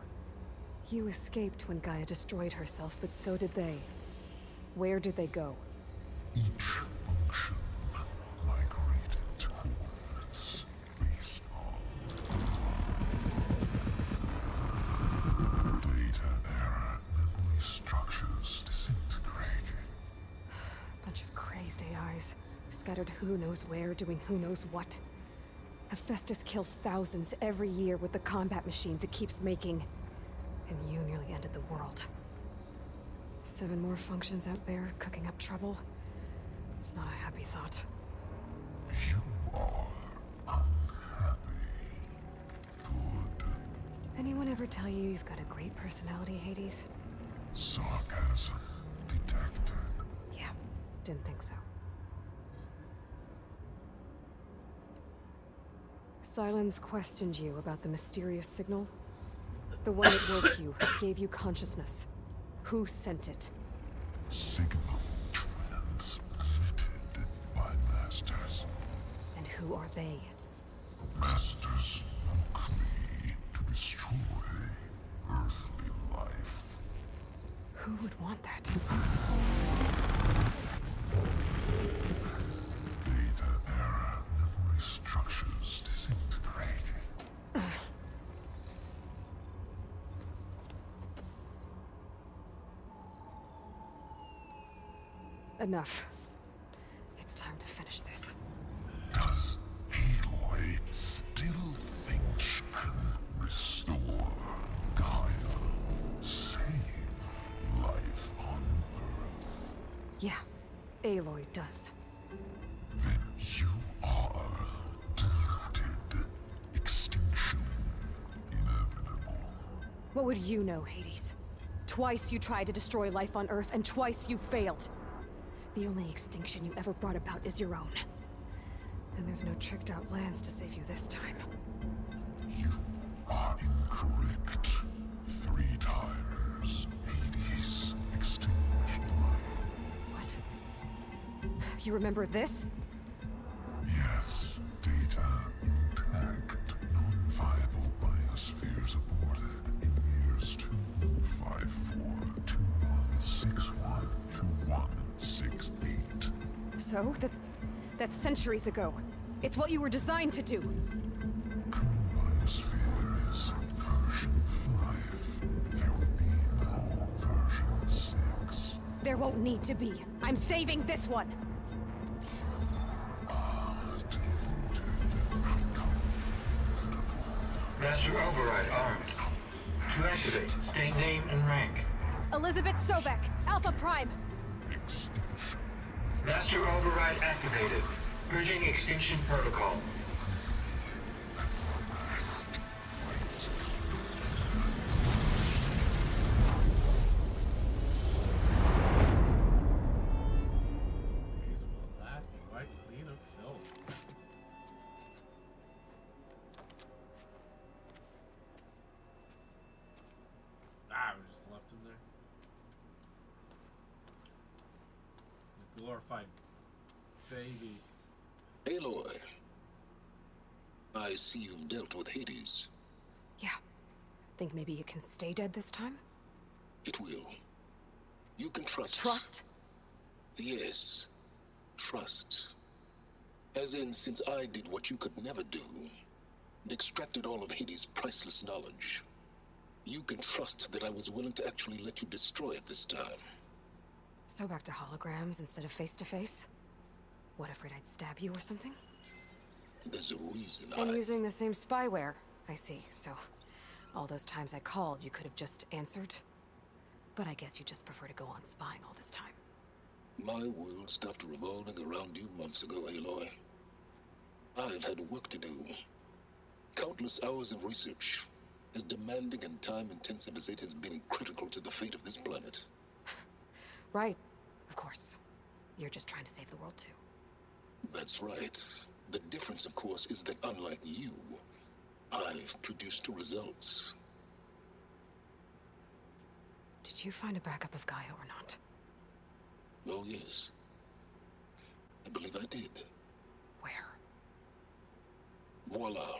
You escaped when Gaia destroyed herself, but so did they. Where did they go? Each function migrated to coordinates based on data era memory structures disintegrating. Bunch of crazed AIs, scattered who knows where, doing who knows what. Hephaestus kills thousands every year with the combat machines it keeps making. And you nearly ended the world. 7 more functions out there, cooking up trouble. It's not a happy thought. You are unhappy. Good. Anyone ever tell you you've got a great personality, Hades? Sarcasm detected. Yeah, didn't think so. Sylens questioned you about the mysterious signal. The one that woke you, gave you consciousness. Who sent it? Signal transmitted by masters. And who are they? Masters woke me to destroy earthly life. Who would want that? Data era memory structures disintegrating. Enough. It's time to finish this. Does Aloy still think she can restore Gaia? Save life on Earth? Yeah, Aloy does. Then you are deluded. Extinction inevitable. What would you know, Hades? Twice you tried to destroy life on Earth, and twice you failed. The only extinction you ever brought about is your own. And there's no tricked-out lands to save you this time. You are incorrect. 3 times. Hades extinguished life. What? You remember this? Yes, data intact. Non-viable biospheres aborted in years 254, 2161, 2168. So? That's centuries ago. It's what you were designed to do. Current biosphere is version 5. There will be no version 6. There won't need to be. I'm saving this one. Master Override armed. To activate, state name and rank. Elizabeth Sobek, Alpha Prime. Master Override activated. Purging extinction protocol. These will last be wiped clean of filth. Ah, we just left him there. The glorified baby. Aloy, I see you've dealt with Hades. Yeah. Think maybe you can stay dead this time? It will. You can trust. Trust? Yes. Trust. As in, since I did what you could never do, and extracted all of Hades' priceless knowledge, you can trust that I was willing to actually let you destroy it this time. So back to holograms instead of face-to-face? What, afraid I'd stab you or something? There's a reason And using the same spyware. I see, so all those times I called, you could have just answered. But I guess you just prefer to go on spying all this time. My world stopped revolving around you months ago, Aloy. I've had work to do. Countless hours of research. As demanding and time-intensive as it has been critical to the fate of this planet. Right. Of course. You're just trying to save the world, too. That's right. The difference, of course, is that unlike you, I've produced results. Did you find a backup of Gaia or not? Oh, yes. I believe I did. Where? Voila.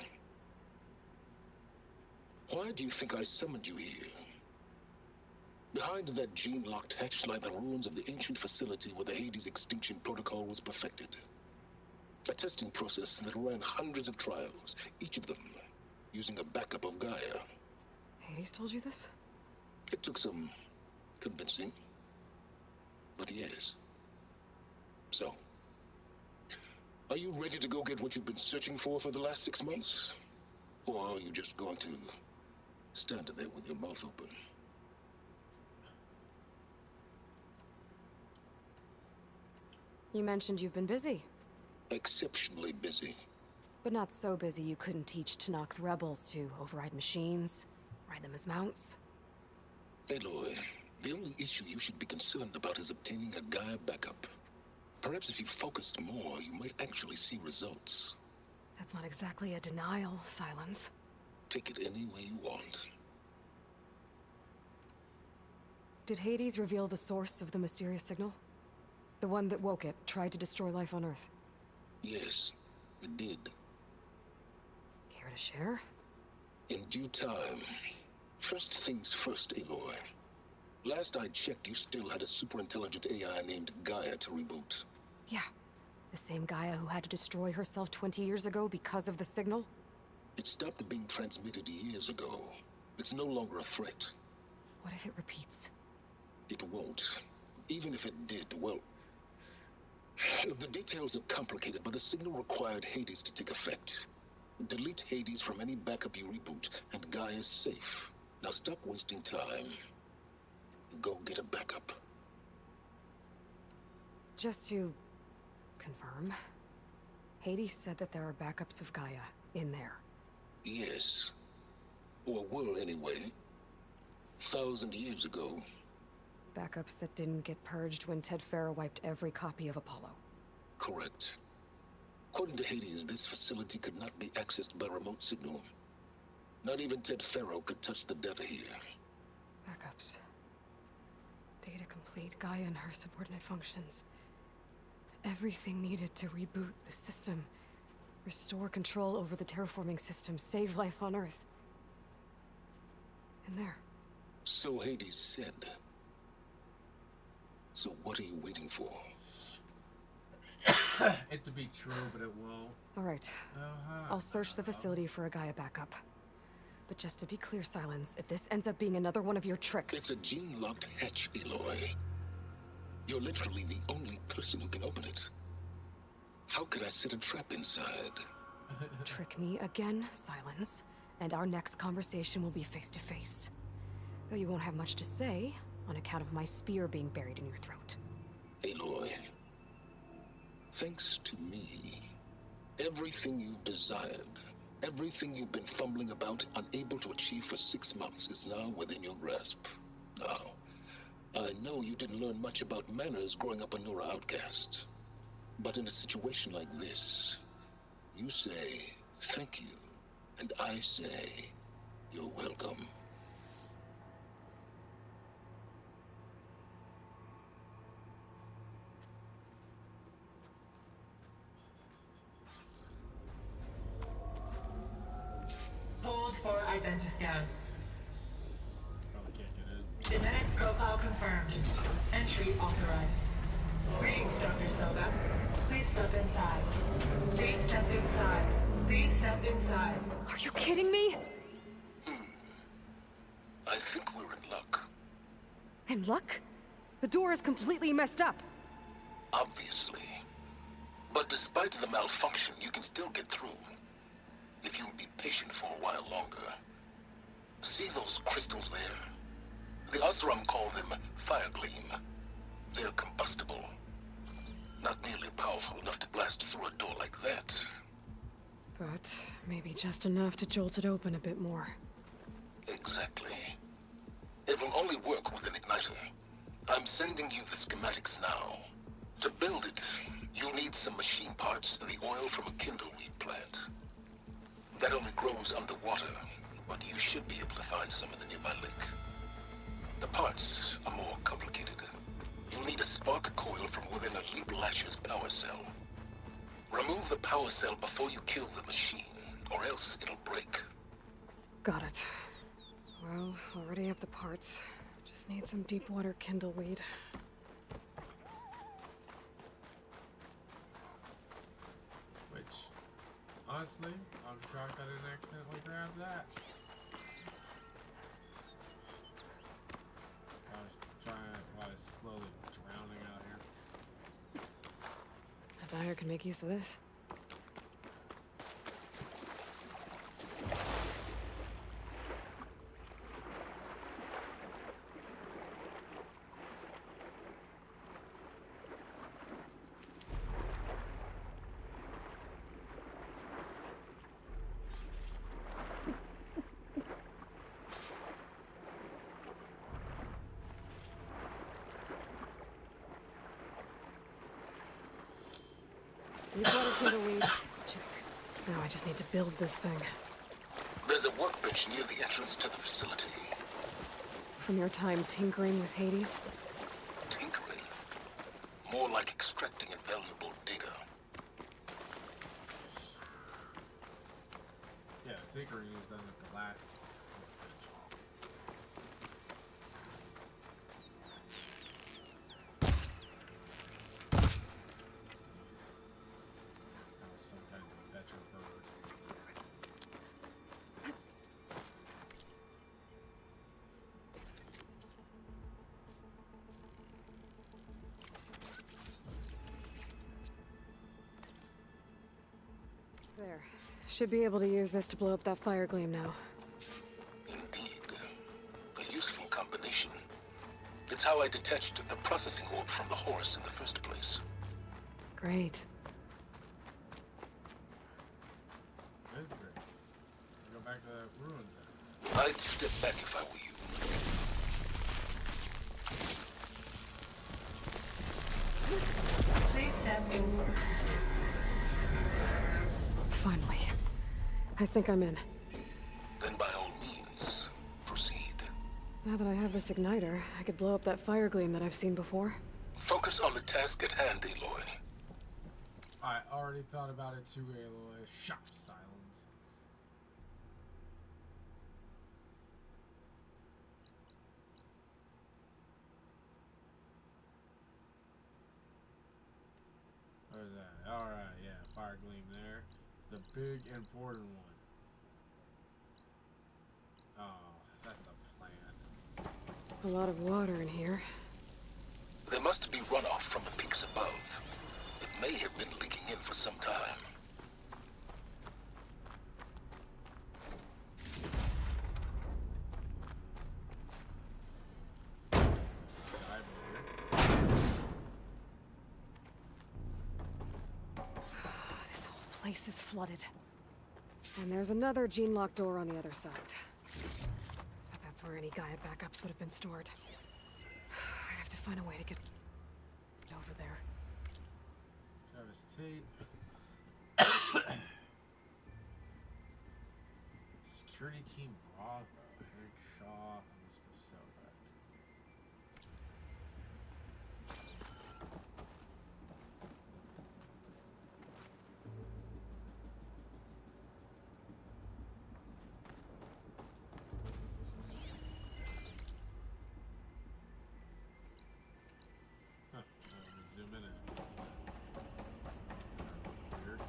Why do you think I summoned you here? Behind that gene-locked hatch lie the ruins of the ancient facility where the Hades extinction protocol was perfected. A testing process that ran hundreds of trials, each of them using a backup of Gaia. Hades told you this? It took some convincing, but yes. So, are you ready to go get what you've been searching for the last 6 months? Or are you just going to stand there with your mouth open? You mentioned you've been busy. Exceptionally busy. But not so busy you couldn't teach Tenakth rebels to override machines, ride them as mounts. Aloy, the only issue you should be concerned about is obtaining a Gaia backup. Perhaps if you focused more, you might actually see results. That's not exactly a denial, Silence. Take it any way you want. Did Hades reveal the source of the mysterious signal? The one that woke it, tried to destroy life on Earth? Yes, it did. Care to share? In due time. First things first, Aloy. Last I checked, you still had a superintelligent AI named Gaia to reboot. Yeah. The same Gaia who had to destroy herself 20 years ago because of the signal? It stopped being transmitted years ago. It's no longer a threat. What if it repeats? It won't. Even if it did, well... The details are complicated, but the signal required Hades to take effect. Delete Hades from any backup you reboot, and Gaia's safe. Now stop wasting time. Go get a backup. Just to confirm, Hades said that there are backups of Gaia in there. Yes. Or were anyway. 1,000 years ago. Backups that didn't get purged when Ted Faro wiped every copy of Apollo. Correct. According to Hades, this facility could not be accessed by remote signal. Not even Ted Faro could touch the data here. Backups. Data complete, Gaia and her subordinate functions. Everything needed to reboot the system. Restore control over the terraforming system, save life on Earth. And there. So Hades said. So what are you waiting for? It to be true, but it will. All right. I'll search the facility for a Gaia backup. But just to be clear, Silence, if this ends up being another one of your tricks... It's a gene-locked hatch, Aloy. You're literally the only person who can open it. How could I set a trap inside? Trick me again, Silence, and our next conversation will be face-to-face. Though you won't have much to say, on account of my spear being buried in your throat. Aloy, thanks to me, everything you desired, everything you've been fumbling about, unable to achieve for 6 months, is now within your grasp. Now, I know you didn't learn much about manners growing up a Nora outcast. But in a situation like this, you say, thank you, and I say, you're welcome. Hold for identiscan. Probably can't get in. Genetic profile confirmed. Entry authorized. Greetings, Dr. Sobek. Please step inside. Please step inside. Please step inside. Are you kidding me? I think we're in luck. In luck? The door is completely messed up. Obviously. But despite the malfunction, you can still get through. If you'll be patient for a while longer. See those crystals there? The Oseram call them Firegleam. They're combustible. Not nearly powerful enough to blast through a door like that. But maybe just enough to jolt it open a bit more. Exactly. It will only work with an igniter. I'm sending you the schematics now. To build it, you'll need some machine parts and the oil from a kindleweed plant. That only grows underwater, but you should be able to find some in the nearby lake. The parts are more complicated. You'll need a spark coil from within a Leap Lasher's power cell. Remove the power cell before you kill the machine, or else it'll break. Got it. Well, already have the parts. Just need some deep water kindleweed. Which, honestly, I'm shocked I didn't accidentally grab that. I was trying while I was slowly drowning out here. A dyer can make use of this. Deep water kindleweed. Check. Now I just need to build this thing. There's a workbench near the entrance to the facility. From your time tinkering with Hades? Tinkering? More like extracting invaluable data. Yeah, tinkering is done at the last. There. Should be able to use this to blow up that fire gleam now. Indeed. A useful combination. It's how I detached the processing orb from the horse in the first place. Great. That's great. Go back to that ruin then. I'd step back if I were you. Please step inside. Finally. I think I'm in. Then by all means, proceed. Now that I have this igniter, I could blow up that fire gleam that I've seen before. Focus on the task at hand, Aloy. I already thought about it too, Aloy. Shop silence. What is that? Alright, yeah, fire gleam there. The big important one. Oh, that's a plan. A lot of water in here. There must be runoff from the peaks above. It may have been leaking in for some time. This whole place is flooded. And there's another gene-locked door on the other side. But that's where any Gaia backups would have been stored. I have to find a way to get over there. Travis Tate. Security Team Bravo. Eric Shaw. Elizabeth Sobek. Huh. Zoom in it. Weird.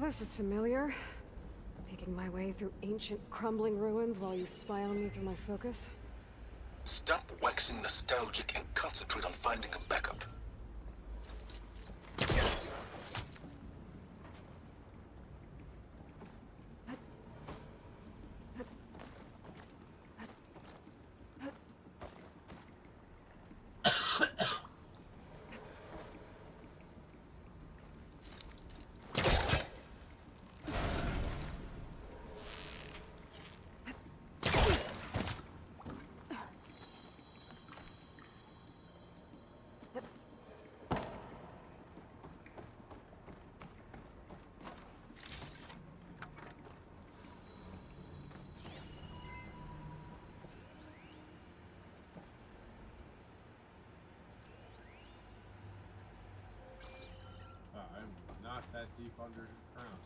this is familiar. Making my way through ancient, crumbling ruins while you spy on me through my focus. Stop waxing nostalgic and concentrate on finding a backup. I'm not that deep underground.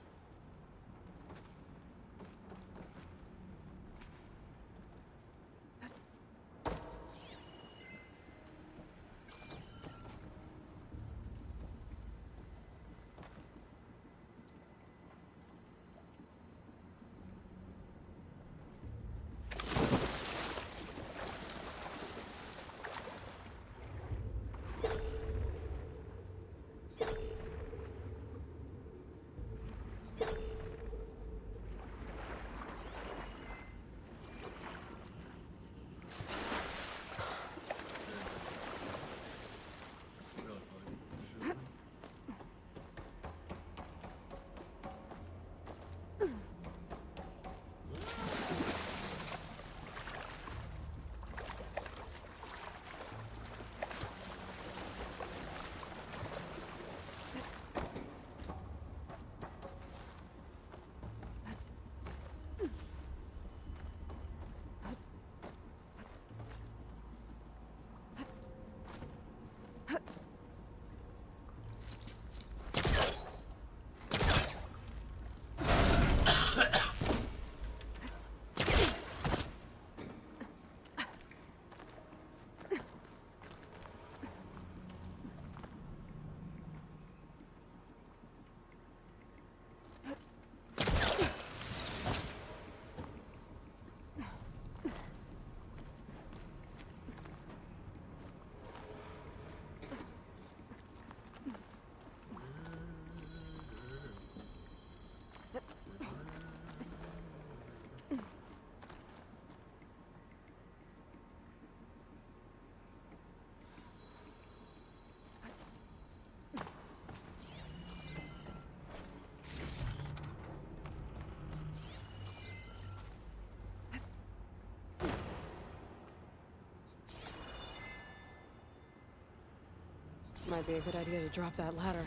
Might be a good idea to drop that ladder.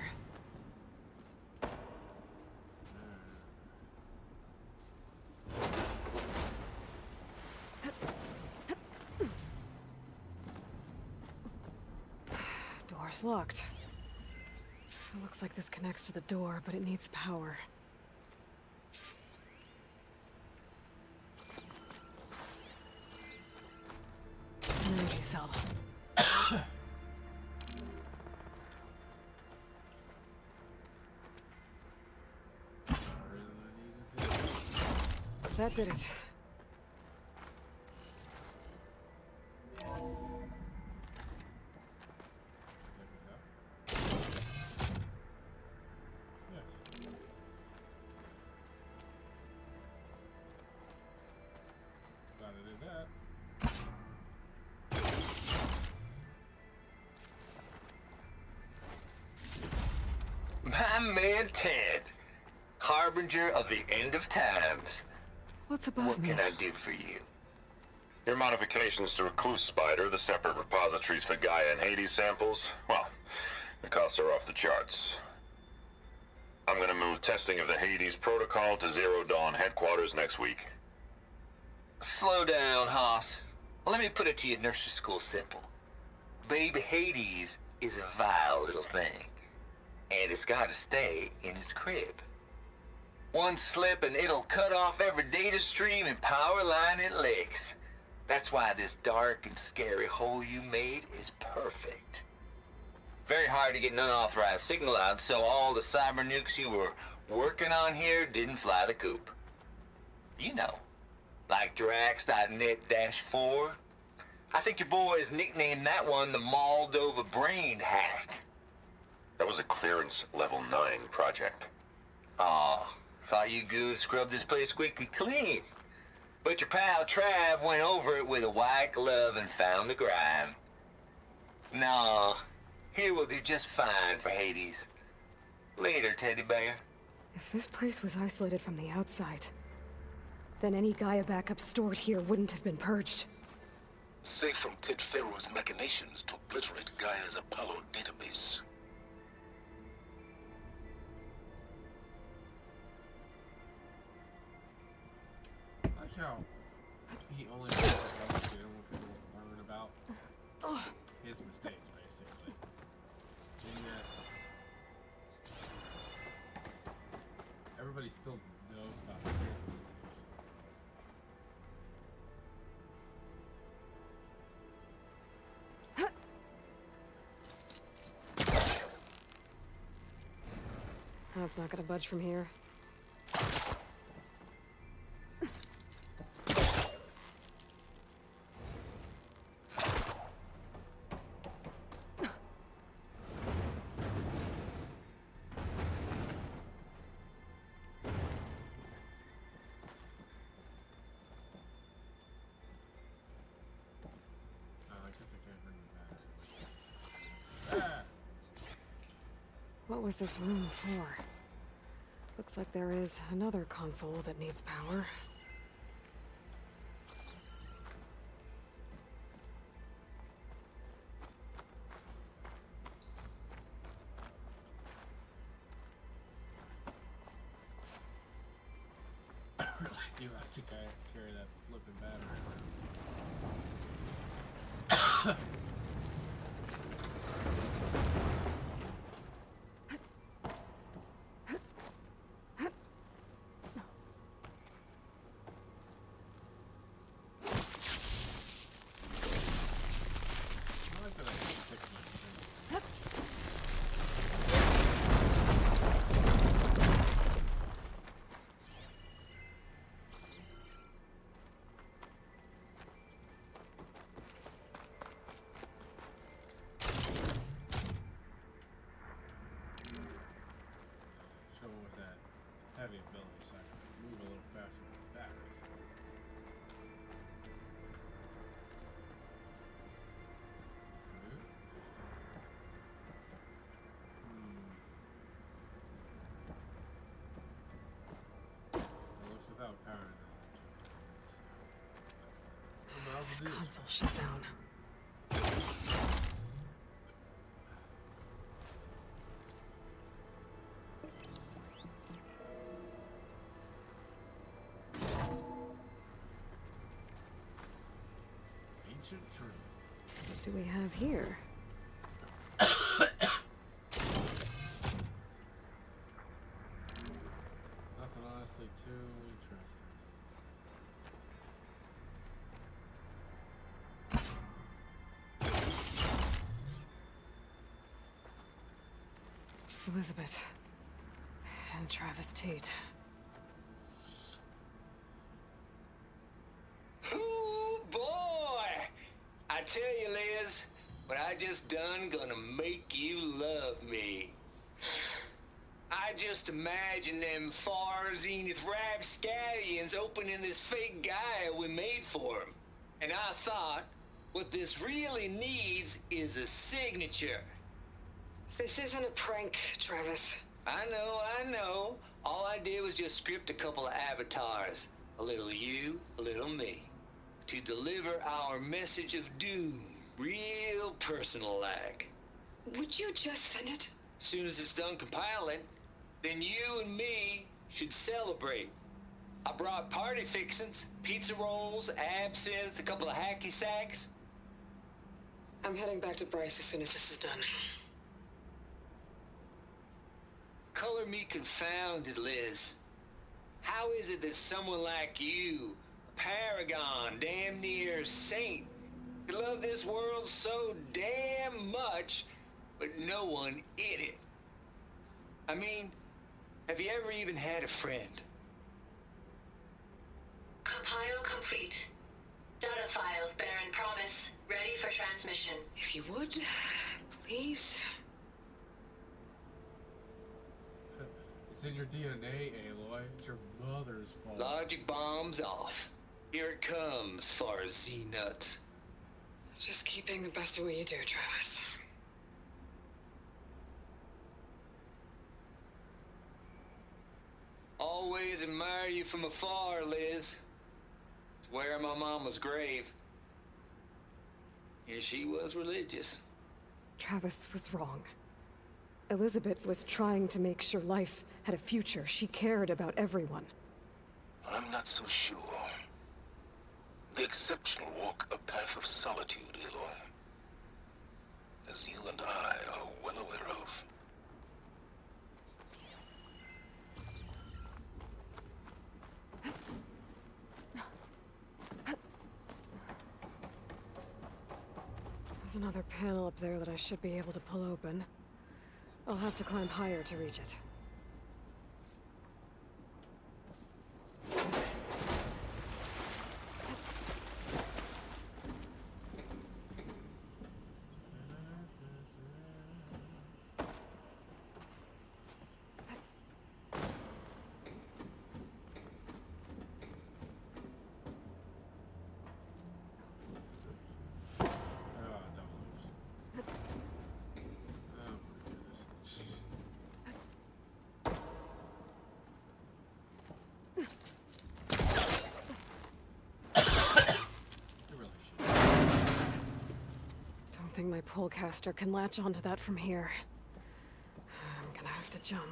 Door's locked. It looks like this connects to the door, but it needs power. An energy cell. That did it. My man Ted, harbinger of the end of times. What's above What me? can I do for you? Your modifications to Recluse Spider, the separate repositories for Gaia and Hades samples, well, the costs are off the charts. I'm gonna move testing of the Hades protocol to Zero Dawn headquarters next week. Slow down, Haas. Let me put it to you nursery school simple. Baby Hades is a vile little thing, and it's gotta stay in its crib. One slip and it'll cut off every data stream and power line it licks. That's why this dark and scary hole you made is perfect. Very hard to get an unauthorized signal out, so all the cyber nukes you were working on here didn't fly the coop. You know, like Drax.net-4. I think your boys nicknamed that one the Moldova Brain Hack. That was a clearance level 9 project. Aw, thought you goons scrubbed this place squeaky clean. But your pal Trav went over it with a white glove and found the grime. No, here we'll do just fine for Hades. Later, teddy bear. If this place was isolated from the outside, then any Gaia backup stored here wouldn't have been purged. Safe from Ted Pharaoh's machinations to obliterate Gaia's Apollo database. I like how he only makes mistakes when people learn about his mistakes, basically. And yet, everybody still knows about his mistakes. That's not gonna budge from here. What was this room for? Looks like there is another console that needs power. I do have to carry that flipping battery around. Heavy ability, so I can move a little faster with the batteries. It looks without power now. This console shut down. What do we have here? Nothing honestly too interesting. Elizabeth and Travis Tate. Ooh, boy! I tell you, Liz, what I just done gonna make you love me. I just imagine them far zenith rapscallions opening this fake Gaia we made for them. And I thought, what this really needs is a signature. This isn't a prank, Travis. I know. All I did was just script a couple of avatars. A little you, a little me. To deliver our message of doom, real personal-like. Would you just send it? Soon as it's done compiling, then you and me should celebrate. I brought party fixins, pizza rolls, absinthe, a couple of hacky sacks. I'm heading back to Bryce as soon as this is done. Color me confounded, Liz. How is it that someone like you, a paragon, damn near saint, could love this world so damn much, but no one in it? I mean, Have you ever even had a friend? Compile complete. Data file, Baron Promise, ready for transmission. If you would, please. It's in your DNA, Aloy. It's your mother's fault. Logic bombs off. Here it comes, far as Z-nuts. Just keep being the best at what you do, Travis. Always admire you from afar, Liz. It's where my mama's grave. Yeah, she was religious. Travis was wrong. Elizabeth was trying to make sure life had a future. She cared about everyone. I'm not so sure. The exceptional walk a path of solitude, Aloy. As you and I are well aware of. There's another panel up there that I should be able to pull open. I'll have to climb higher to reach it. I think my polecaster can latch onto that from here. I'm gonna have to jump.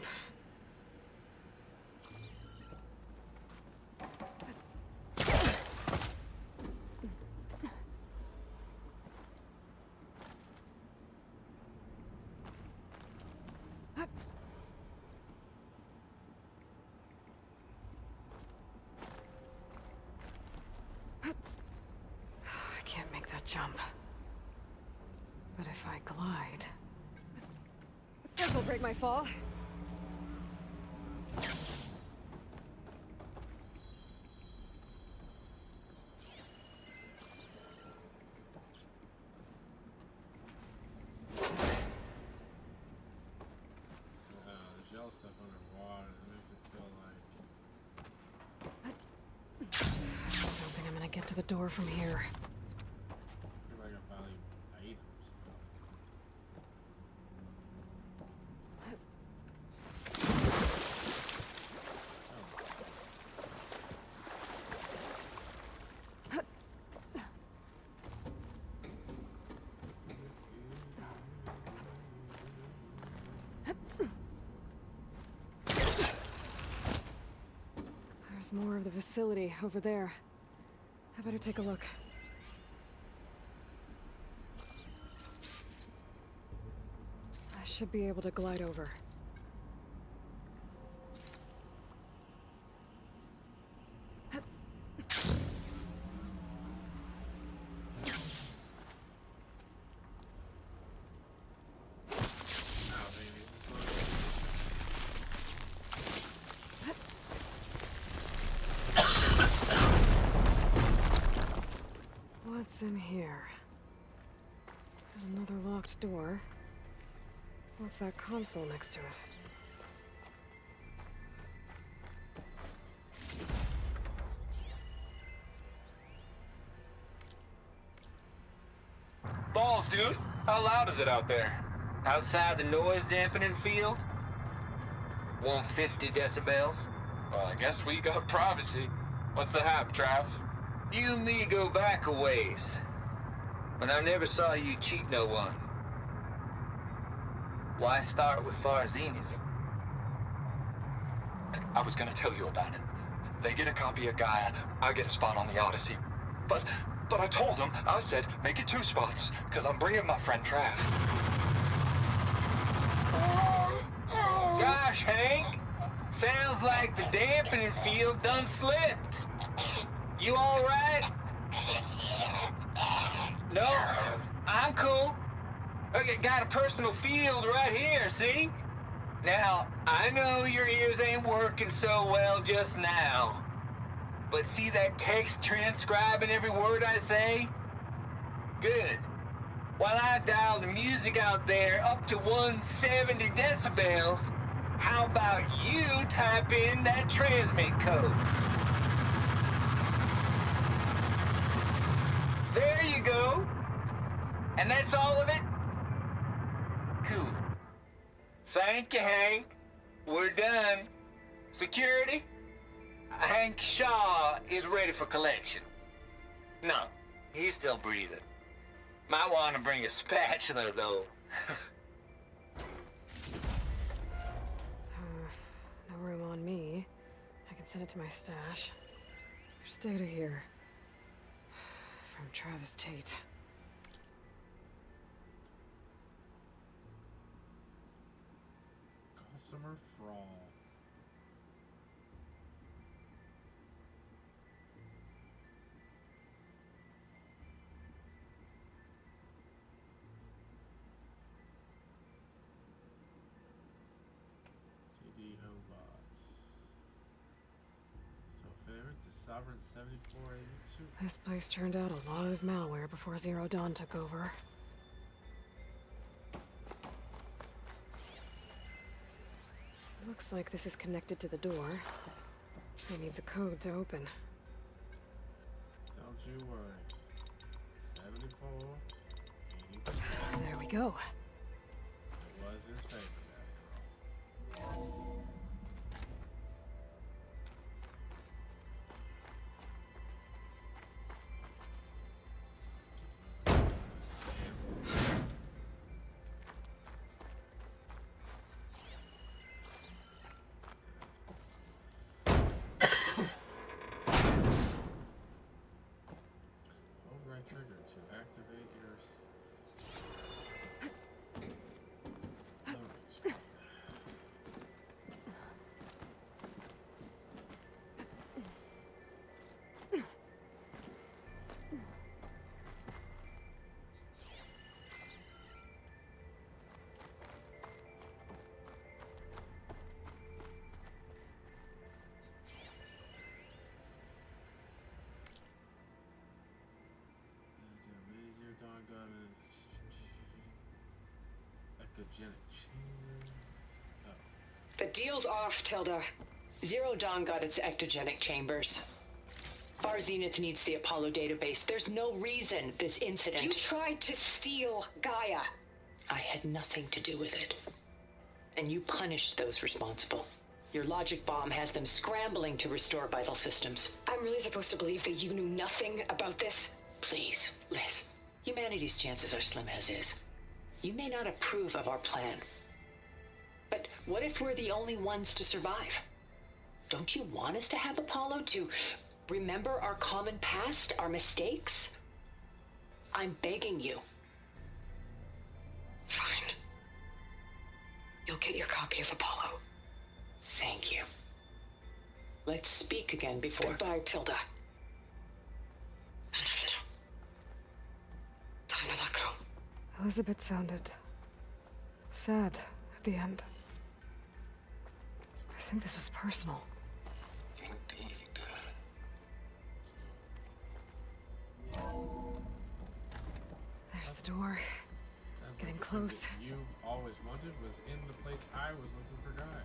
I can't make that jump. But if I glide... This will break my fall. The gel stuff underwater, it makes it feel like... I don't think I'm gonna get to the door from here. There's more of the facility over there. I better take a look. I should be able to glide over. What's in here? There's another locked door. What's that console next to it? Balls, dude. How loud is it out there? Outside the noise dampening field? 150 decibels? Well, I guess we got privacy. What's the hap, Trav? You and me go back a ways. But I never saw you cheat no one. Why start with Far Zenith? I was gonna tell you about it. They get a copy of Gaia, I get a spot on the Odyssey. But I told them, I said, make it 2 spots, because I'm bringing my friend Trav. Gosh, Hank. Sounds like the dampening field done slipped. You all right? No, I'm cool. Okay, got a personal field right here, see? Now, I know your ears ain't working so well just now. But see that text transcribing every word I say? Good. While I dial the music out there up to 170 decibels, how about you type in that transmit code? There you go. And that's all of it? Cool. Thank you, Hank. We're done. Security? Hank Shaw is ready for collection. No, he's still breathing. Might want to bring a spatula, though. No room on me. I can send it to my stash. There's data here. From Travis Tate. Gossamer Frawl. TD Hobart. So favorite to Sovereign 7482. This place turned out a lot of malware before Zero Dawn took over. Looks like this is connected to the door. It needs a code to open. Don't you worry. 74. 82. There we go. It was his favorite after all. Trigger to activate your loading screen. Dawn got an ecogenic chamber. Oh. The deal's off, Tilda. Zero Dawn got its ectogenic chambers. Far Zenith needs the Apollo database. There's no reason this incident... You tried to steal Gaia. I had nothing to do with it. And you punished those responsible. Your logic bomb has them scrambling to restore vital systems. I'm really supposed to believe that you knew nothing about this? Please, Liz. Humanity's chances are slim as is. You may not approve of our plan. But what if we're the only ones to survive? Don't you want us to have Apollo to remember our common past, our mistakes? I'm begging you. Fine. You'll get your copy of Apollo. Thank you. Let's speak again before... Goodbye, Tilda. Time to let go. Elizabeth sounded sad at the end. I think this was personal. Indeed. There's the door. Sounds Getting like close. What you've always wanted was in the place I was looking for Gaia.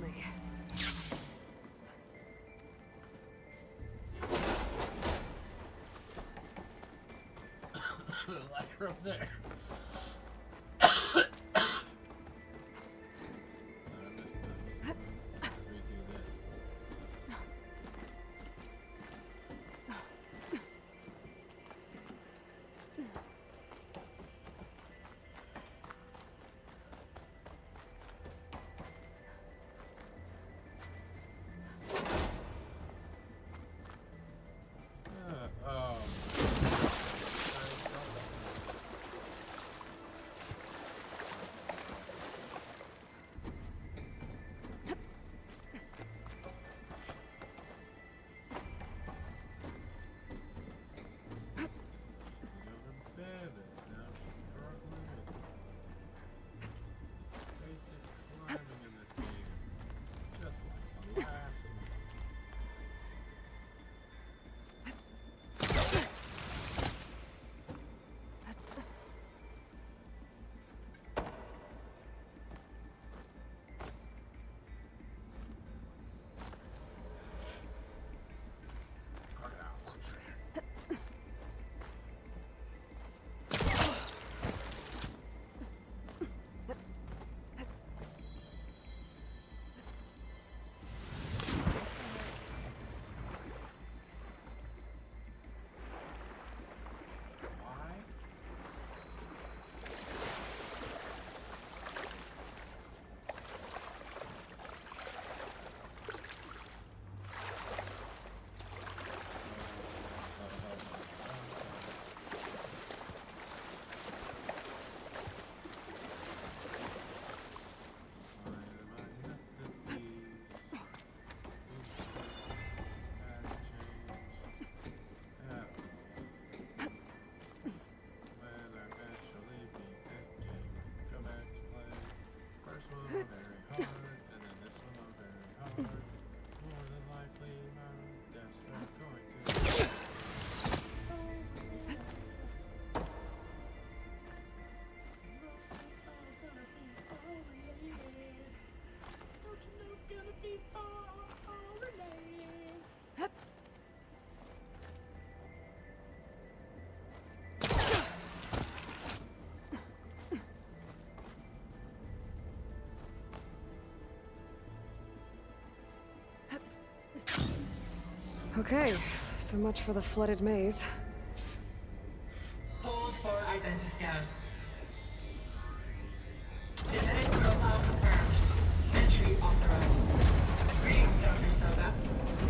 me. Like her up there. Okay, so much for the flooded maze. Hold for identiscan. Genetic profile confirmed. Entry authorized. Greetings, Dr. Soda.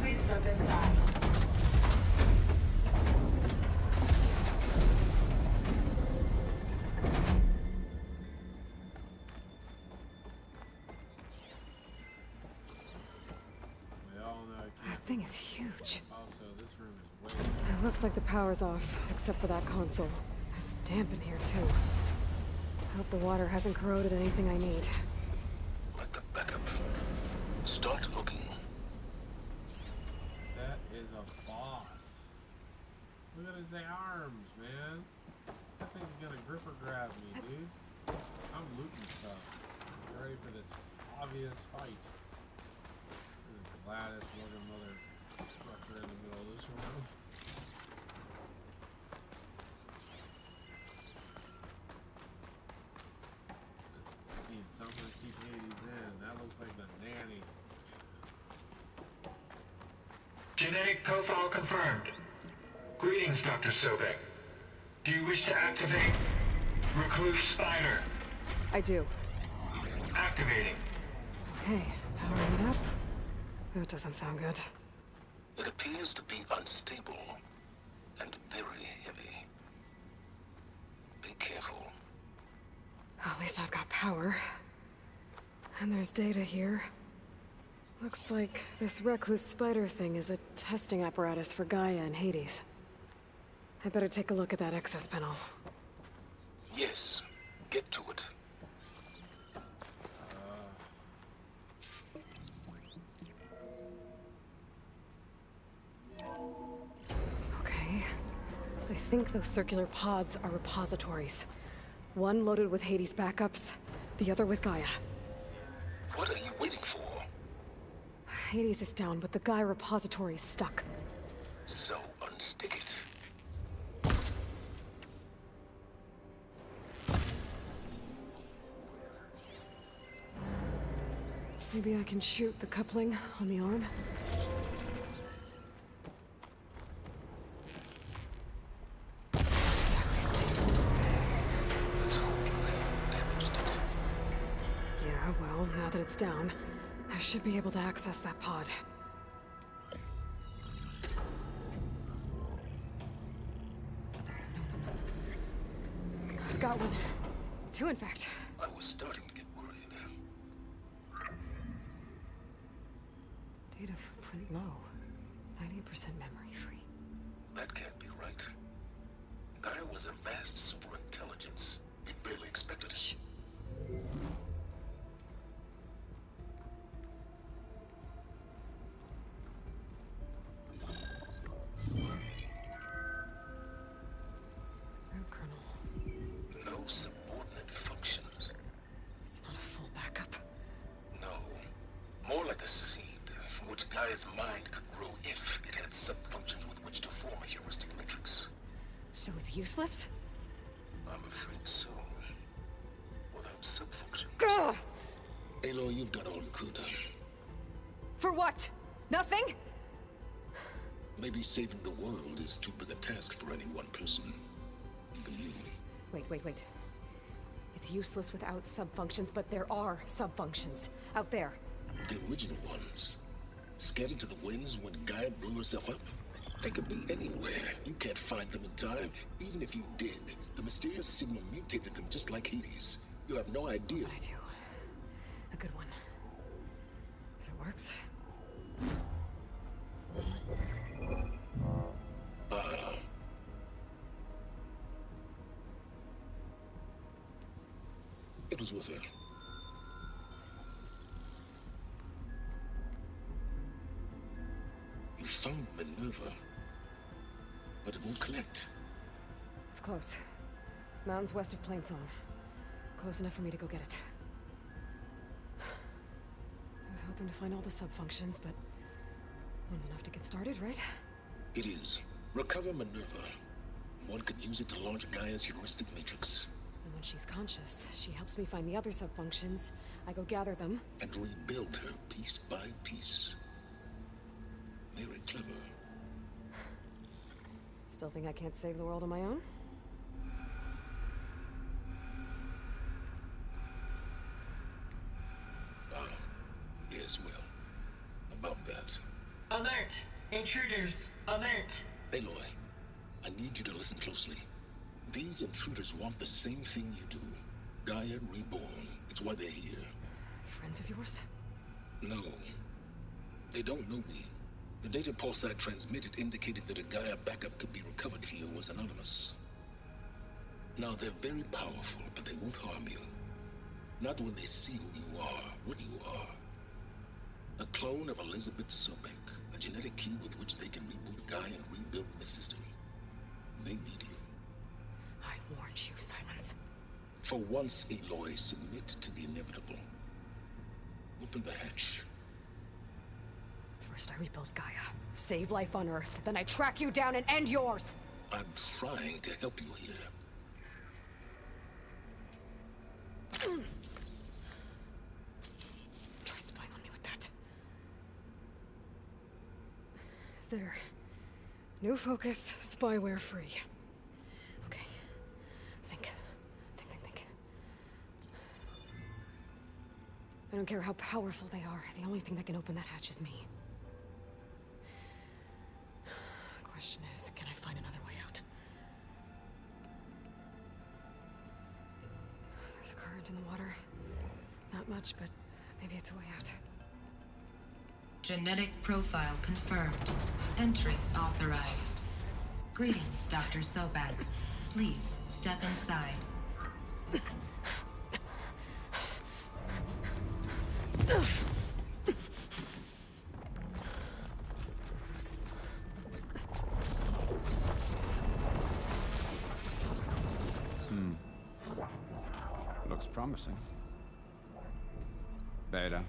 Please step inside. That thing is huge. Also, this room is way. It looks like the power's off, except for that console. It's damp in here, too. I hope the water hasn't corroded anything I need. Like the backup. Start looking. That is a boss. Look at his arms, man. That thing's gonna gripper grab me, dude. I'm looting stuff. Get ready for this obvious fight. This is Gladys looking mother trucker in the middle of this room. Need something to keep Hades in. That looks like the nanny. Genetic profile confirmed. Greetings, Dr. Sobek. Do you wish to activate Recluse Spider? I do. Activating. Okay, powering it up. That doesn't sound good. It appears to be unstable and very heavy. Be careful. At least I've got power. And there's data here. Looks like this Recluse Spider thing is a testing apparatus for Gaia and Hades. I better take a look at that access panel. Yes, get to it. Okay. I think those circular pods are repositories. One loaded with Hades backups, the other with Gaia. What are you waiting for? Hades is down, but the Gaia repository is stuck. So unstick it. Maybe I can shoot the coupling on the arm? Yeah, well, now that it's down, I should be able to access that pod. I've got one. Two, in fact. I was starting to get worried. Data footprint low. 90% memory free. That can't be right. Gaia was a vast superintelligence. It barely expected us. Root kernel. No subordinate functions. It's not a full backup. No. More like a seed from which Gaia's mind could grow if it had sub-functions with which to form a heuristic matrix. So it's useless? I'm afraid so. Without sub-functions. Gah! Aloy, you've done all you could. For what? Nothing? Maybe saving the world is too big a task for any one person. Even you. Wait. It's useless without sub-functions, but there are sub-functions out there. The original ones. Scattered to the winds when Gaia blew herself up? They could be anywhere. You can't find them in time. Even if you did, the mysterious signal mutated them just like Hades. You have no idea. But I do. A good one. If it works. It was worth it. You found Minerva, but it won't connect. It's close. Mountains west of Plain Song. Close enough for me to go get it. I was hoping to find all the sub-functions, but one's enough to get started, right? It is. Recover Minerva. One could use it to launch Gaia's heuristic matrix. And when she's conscious, she helps me find the other sub-functions. I go gather them. And rebuild her piece by piece. Very clever. Still think I can't save the world on my own? Yes, well. About that. Alert! Intruders! Alert! Aloy, I need you to listen closely. These intruders want the same thing you do. Gaia reborn. It's why they're here. Friends of yours? No. They don't know me. The data pulsar transmitted indicated that a Gaia backup could be recovered here was anonymous. Now, they're very powerful, but they won't harm you. Not when they see who you are, what you are. A clone of Elizabeth Sobek, a genetic key with which they can reboot Gaia and rebuild the system. They need you. I warned you, Silence. For once, Aloy, submit to the inevitable. Open the hatch. First I rebuild Gaia, save life on Earth, then I track you down and end yours! I'm trying to help you here. Try spying on me with that. There. New focus, spyware free. Okay. Think. I don't care how powerful they are. The only thing that can open that hatch is me. Question is, can I find another way out? There's a current in the water. Not much, but maybe it's a way out. Genetic profile confirmed. Entry authorized. Greetings, Dr. Sobek. Please step inside. Looks promising. Beta.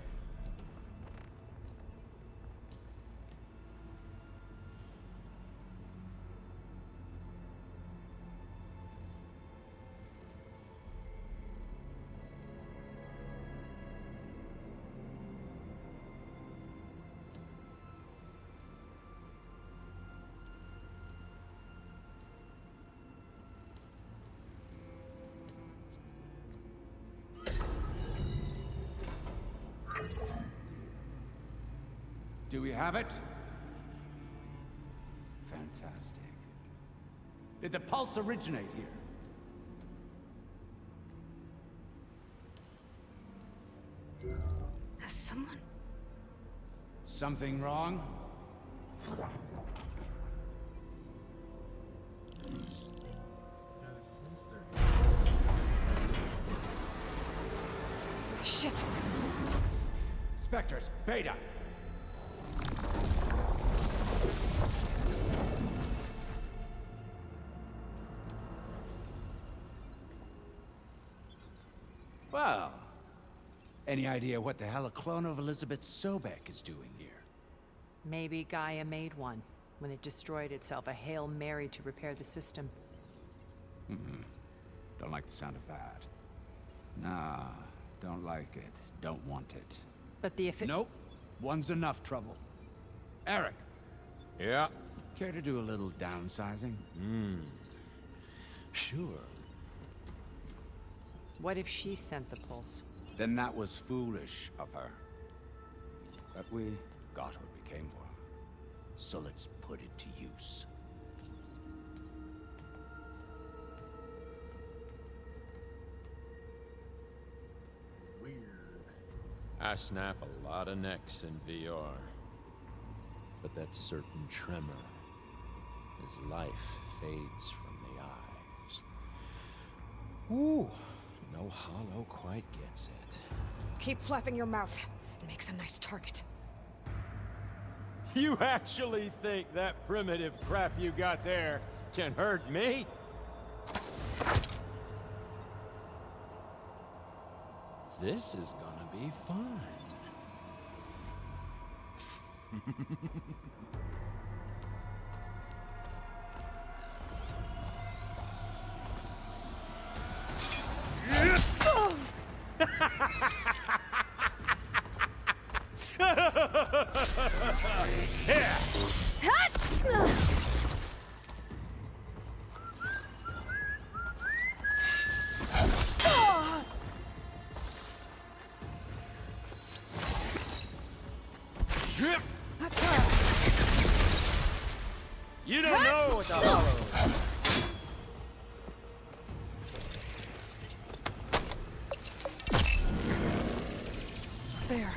Do we have it? Fantastic. Did the pulse originate here? Has someone... Something wrong? Shit! Spectres, Beta! Well, any idea what the hell a clone of Elizabeth Sobek is doing here? Maybe Gaia made one when it destroyed itself, a Hail Mary to repair the system. Don't like the sound of that. Nah, don't like it. Don't want it. But the Nope. One's enough trouble. Eric. Yeah? Care to do a little downsizing? Sure. What if she sent the pulse? Then that was foolish of her. But we got what we came for. So let's put it to use. I snap a lot of necks in VR. But that certain tremor as life fades from the eyes. Ooh, no hollow quite gets it. Keep flapping your mouth. It makes a nice target. You actually think that primitive crap you got there can hurt me? This is gonna be fun. You don't know what the hollow is. There.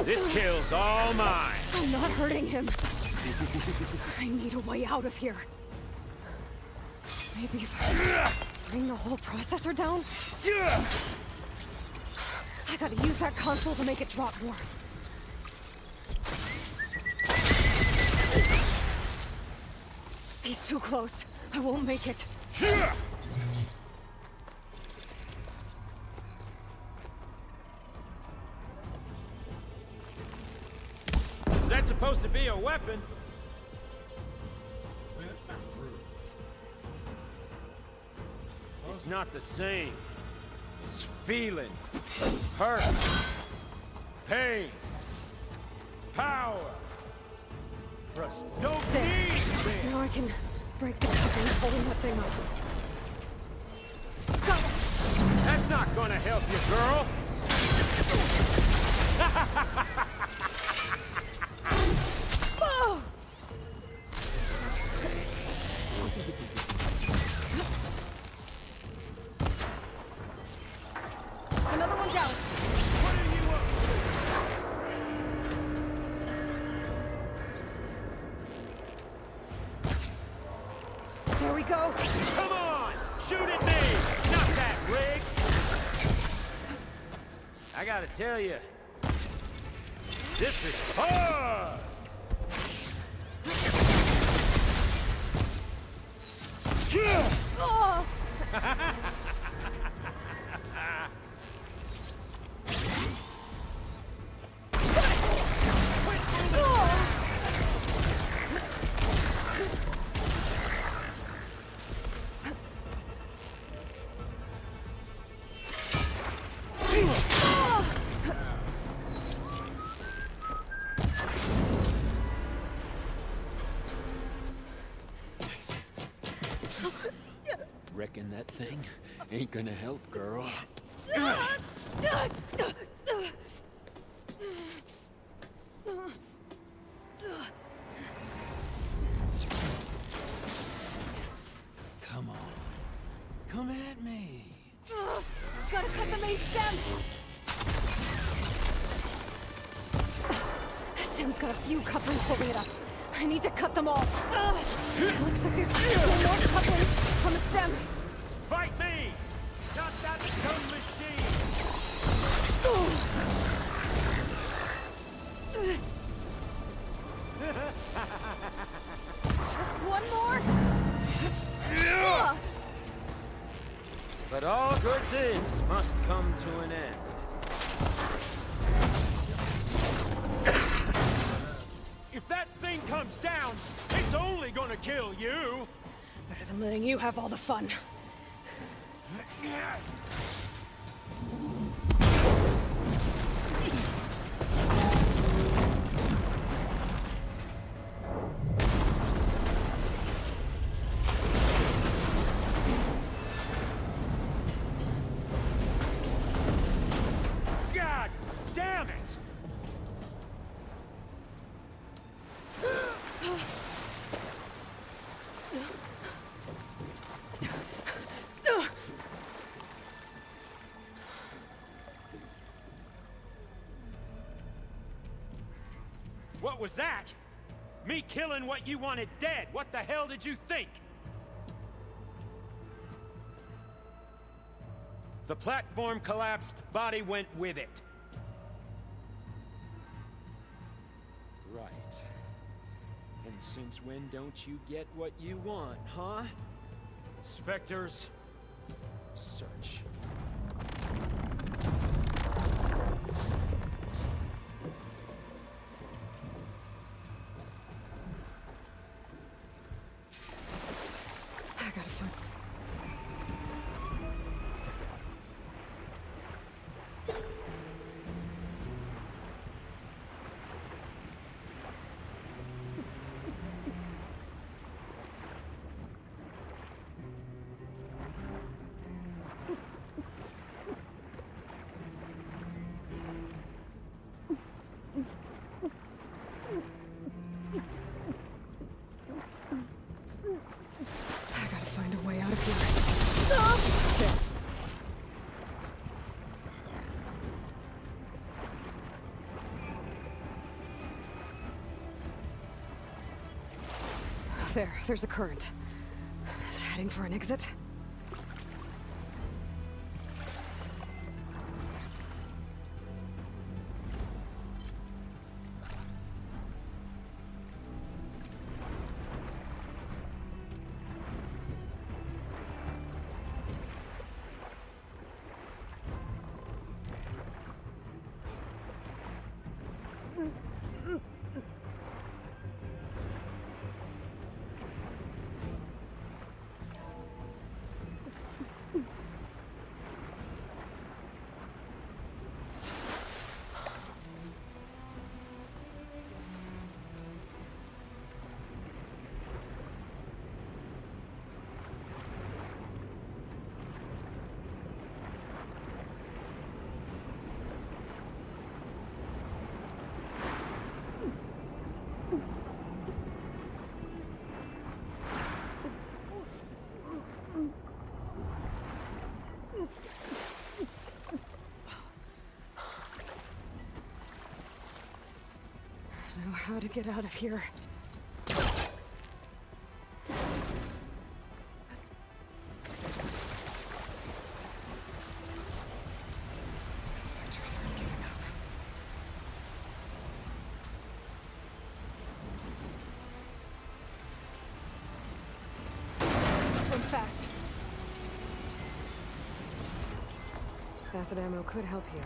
This kill's all mine. I'm not hurting him. I need a way out of here. Maybe if I bring the whole processor down? I gotta use that console to make it drop more. He's too close. I won't make it. Is that supposed to be a weapon? Man, that's not rude. It's not the same. It's feeling, hurt, pain, power. Don't There. need Now I can break the coverings holding that thing up. That's not gonna help you, girl. Oh! Another one down. There we go. Come on, shoot at me. Not that rig. I gotta tell you, this is hard. Oh! Reckon that thing ain't gonna help, girl. Come on. Come at me. Gotta cut the main stem! Stem's got a few couplings holding it up. I need to cut them all. Looks like there's still more couplings on the stem. Fight me! Not that dumb machine! Just one more? But all good things must come to an end. If that thing comes down, it's only gonna kill you! Better than letting you have all the fun. God damn it! What was that? Me killing what you wanted dead. What the hell did you think? The platform collapsed, body went with it. Right. And since when don't you get what you want, huh? Spectres, Search. I gotta find... I gotta find a way out of here. There. There's a current. Is it heading for an exit? Know how to get out of here. Spectres aren't giving up. Swim fast. Acid ammo could help here.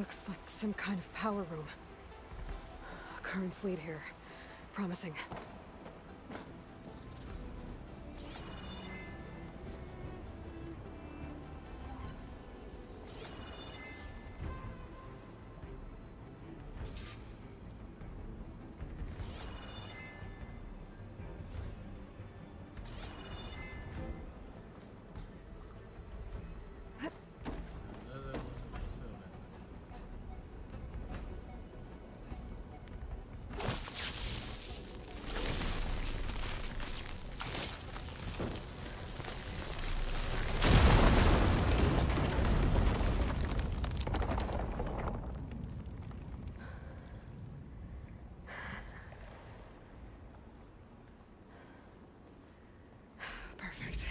Looks like some kind of power room. Currents lead here. Promising. Perfect.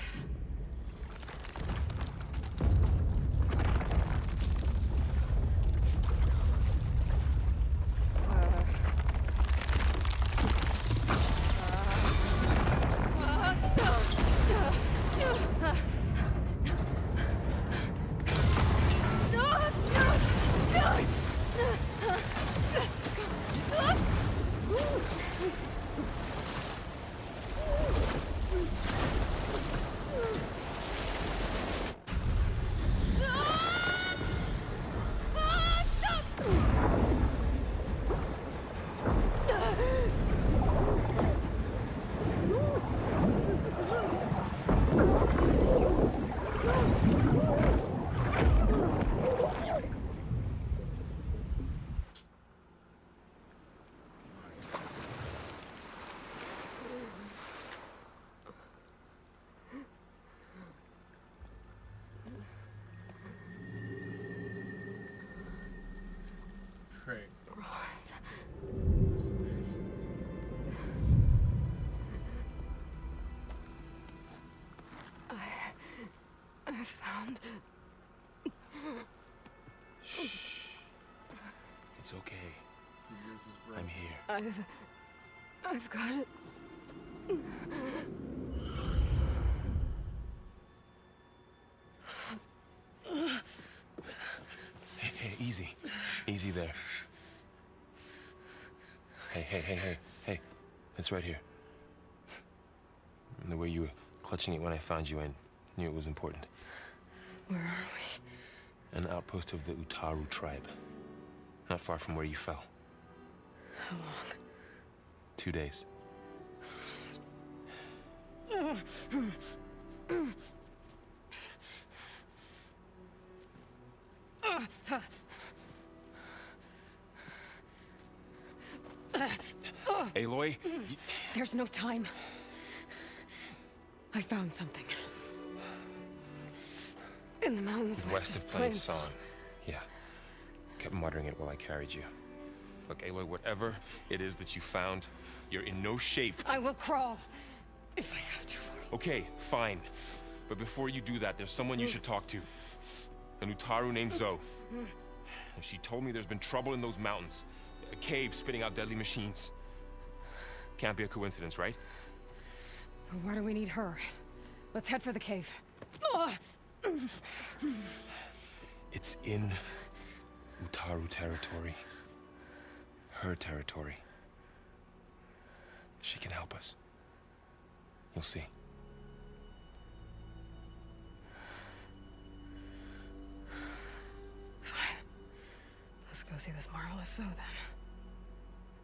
Great. Rost. I found... Shh. It's okay. I'm here. I've got it. Hey, easy. Easy there. Hey. It's right here. And the way you were clutching it when I found you, I knew it was important. Where are we? An outpost of the Utaru tribe. Not far from where you fell. How long? 2 days. Aloy? There's no time. I found something. In the mountains West of Plainsong. Yeah. Kept muttering it while I carried you. Look, Aloy, whatever it is that you found, you're in no shape to... I will crawl, if I have to. Okay, fine. But before you do that, there's someone you should talk to. An Utaru named Zoe. And she told me there's been trouble in those mountains. A cave spitting out deadly machines. Can't be a coincidence, right? Why do we need her? Let's head for the cave. It's in Utaru territory. Her territory. She can help us. You'll see. Fine. Let's go see this marvelous Zoe then.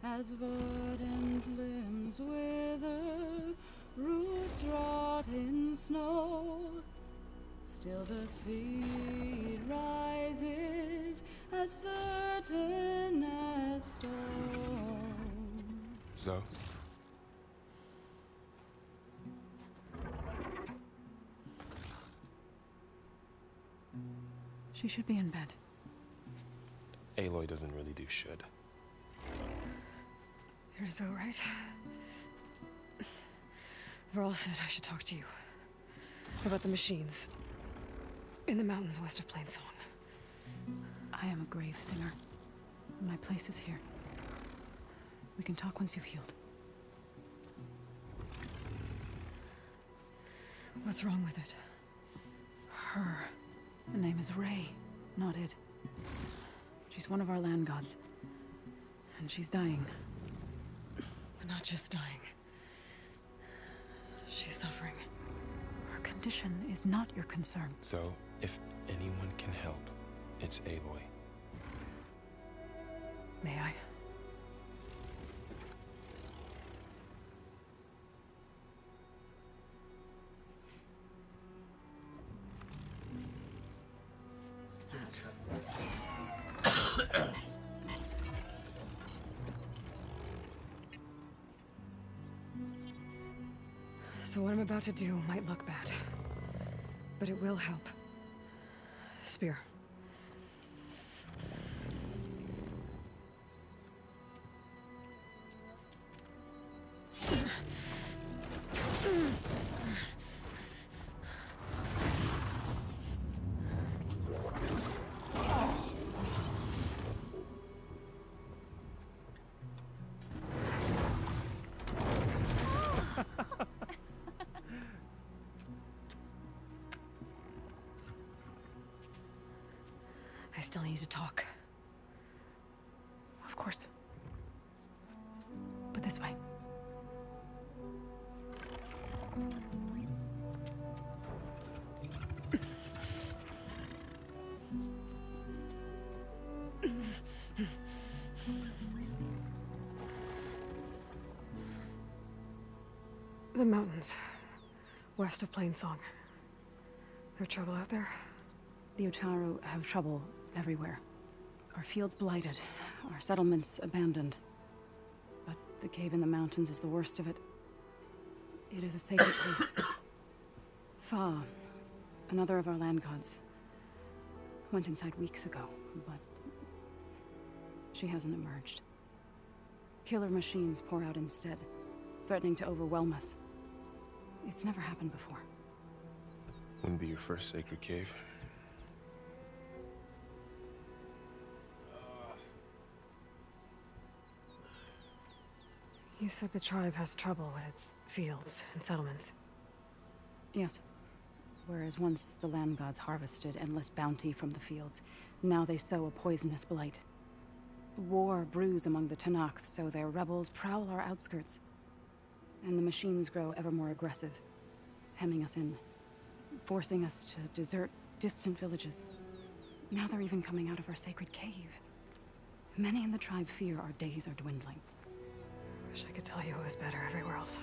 As verdant limbs wither, roots rot in snow, still the seed rises as certain as stone. Zoe? She should be in bed. Aloy doesn't really do should. You're Zoe, right? Varl said I should talk to you. About the machines. In the mountains west of Plainsong. I am a grave singer. My place is here. We can talk once you've healed. What's wrong with it? Her. The name is Ray, not it. She's one of our land gods. And she's dying. Not just dying. She's suffering. Her condition is not your concern. So, if anyone can help, it's Aloy. May I? So what I'm about to do might look bad, but it will help. Spear. I still need to talk. Of course. But this way. The mountains, west of Plainsong. There trouble out there? The Utaru have trouble everywhere. Our fields blighted, our settlements abandoned. But the cave in the mountains is the worst of it. It is a sacred place. Fa, another of our land gods, went inside weeks ago, but she hasn't emerged. Killer machines pour out instead, threatening to overwhelm us. It's never happened before. Wouldn't be your first sacred cave. You said the tribe has trouble with its fields and settlements. Yes. Whereas once the land gods harvested endless bounty from the fields, now they sow a poisonous blight. War brews among the Tenakth, so their rebels prowl our outskirts. And the machines grow ever more aggressive, hemming us in, forcing us to desert distant villages. Now they're even coming out of our sacred cave. Many in the tribe fear our days are dwindling. Wish I could tell you it was better everywhere else.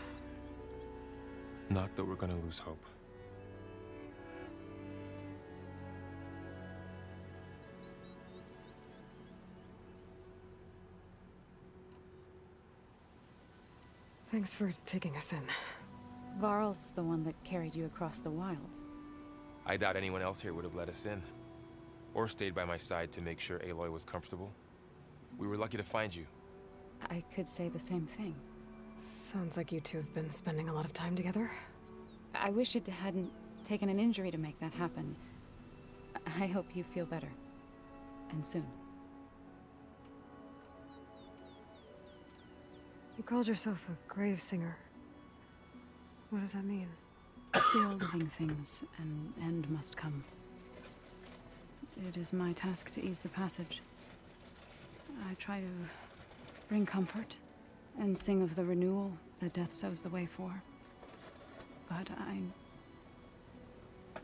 Not that we're gonna lose hope. Thanks for taking us in. Varl's the one that carried you across the wilds. I doubt anyone else here would have let us in. Or stayed by my side to make sure Aloy was comfortable. We were lucky to find you. I could say the same thing. Sounds like you two have been spending a lot of time together. I wish it hadn't taken an injury to make that happen. I hope you feel better. And soon. You called yourself a grave singer. What does that mean? To all living things, an end must come. It is my task to ease the passage. I try to bring comfort and sing of the renewal that death sows the way for. But I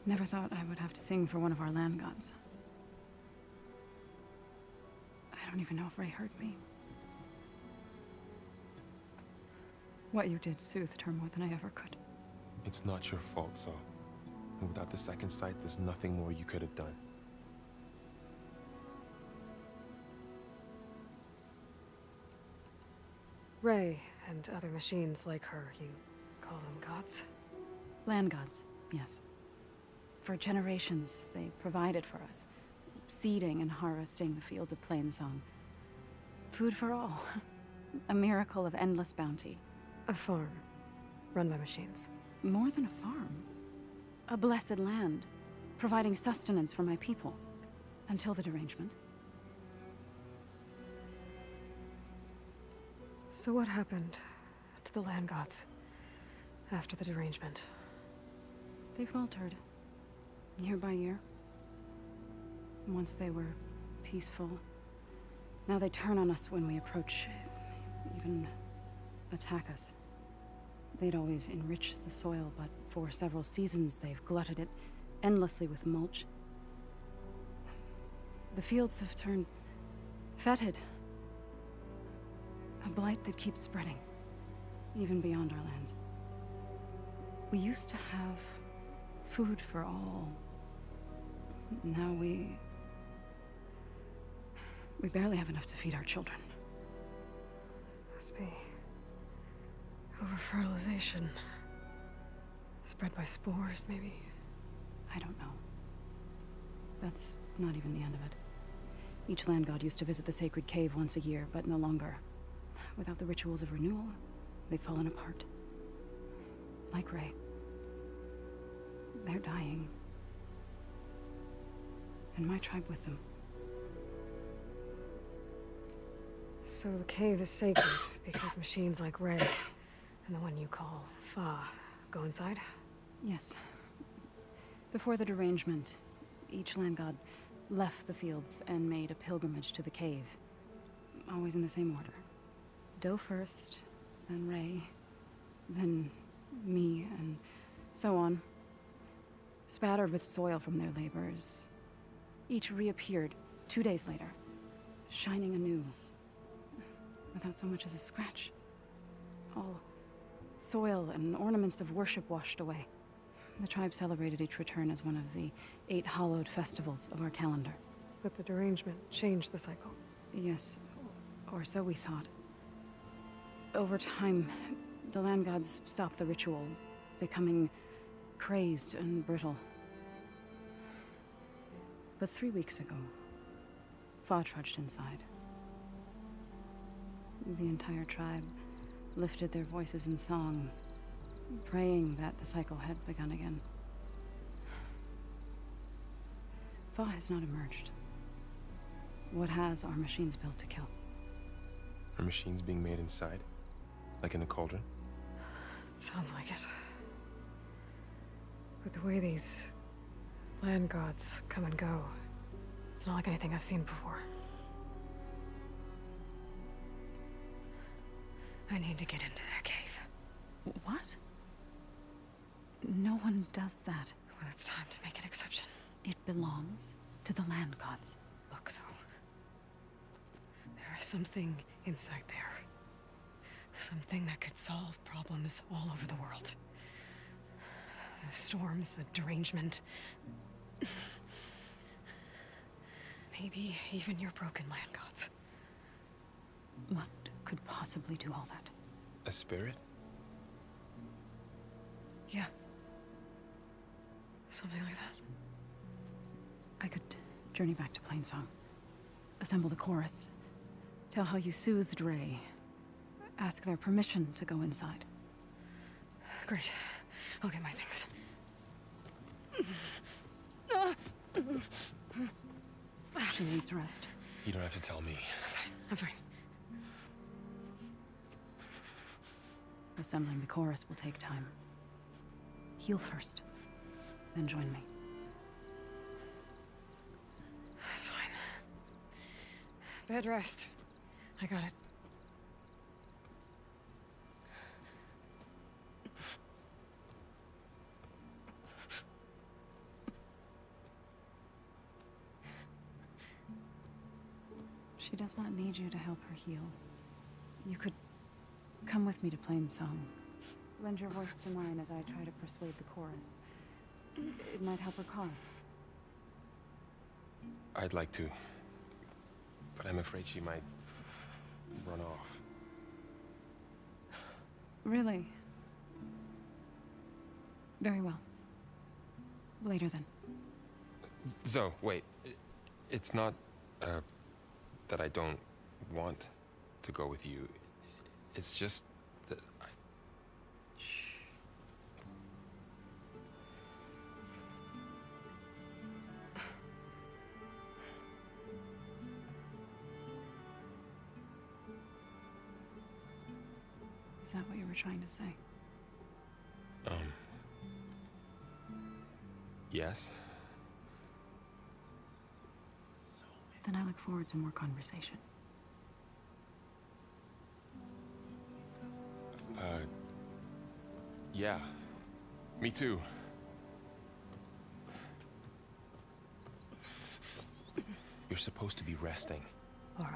never thought I would have to sing for one of our land gods. I don't even know if Ray heard me. What you did soothed her more than I ever could. It's not your fault, so. And without the second sight, there's nothing more you could have done. Ray and other machines like her, you call them gods? Land gods, yes. For generations, they provided for us, seeding and harvesting the fields of Plainsong. Food for all. A miracle of endless bounty. A farm, run by machines. More than a farm. A blessed land, providing sustenance for my people. Until the derangement. So what happened to the land gods after the derangement? They faltered, year by year. Once they were peaceful, Now they turn on us when we approach, even attack us. They'd always enriched the soil, but for several seasons they've glutted it endlessly with mulch. The fields have turned fetid. A blight that keeps spreading, even beyond our lands. We used to have food for all. Now we barely have enough to feed our children. Must be over-fertilization. Spread by spores, maybe? I don't know. That's not even the end of it. Each land god used to visit the sacred cave once a year, but no longer. Without the rituals of renewal, they've fallen apart. Like Ray. They're dying. And my tribe with them. So the cave is sacred because machines like Ray and the one you call Fa go inside? Yes. Before the derangement, each land god left the fields and made a pilgrimage to the cave. Always in the same order. Doe first, then Ray, then me, and so on. Spattered with soil from their labors. Each reappeared 2 days later, shining anew. Without so much as a scratch. All soil and ornaments of worship washed away. The tribe celebrated each return as one of the 8 hallowed festivals of our calendar. But the derangement changed the cycle. Yes, or so we thought. Over time, the land gods stopped the ritual, becoming crazed and brittle. But 3 weeks ago, Fa trudged inside. The entire tribe lifted their voices in song, praying that the cycle had begun again. Fa has not emerged. What has are machines built to kill. Are machines being made inside? Like in a cauldron? Sounds like it. With the way these land gods come and go, it's not like anything I've seen before. I need to get into their cave. What? No one does that. Well, it's time to make an exception. It belongs to the land gods. Look, so there is something inside there. Something that could solve problems all over the world. The storms, the derangement. Maybe even your broken land gods. What could possibly do all that? A spirit? Yeah. Something like that. I could journey back to Plainsong. Assemble the chorus. Tell how you soothed Ray. Ask their permission to go inside. Great. I'll get my things. She needs rest. You don't have to tell me. I'm fine. Assembling the chorus will take time. Heal first, then join me. Fine. Bed rest. I got it. She does not need you to help her heal. You could come with me to Plainsong. Lend your voice to mine as I try to persuade the chorus. It might help her cause. I'd like to. But I'm afraid she might run off. Really? Very well. Later then. Zoe, wait. It's not, that I don't want to go with you. It's just that I... Is that what you were trying to say? Yes? Then I look forward to more conversation. Yeah. Me too. You're supposed to be resting. Laurel.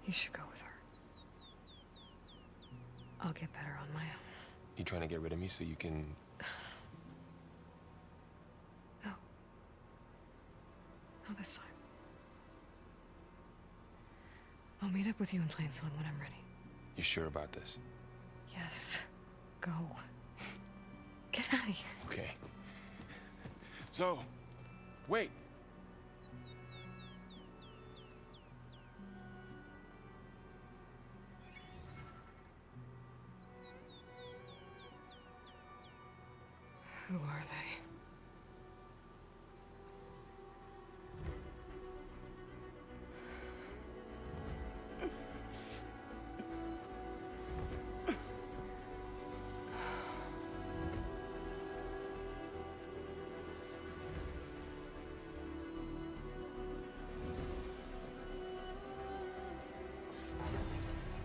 You should go with her. I'll get better on my own. You trying to get rid of me so you can... No. Not this time. I'll meet up with you in Plainsong when I'm ready. You sure about this? Yes. Go. Get out of here. Okay. So, wait. Who are they?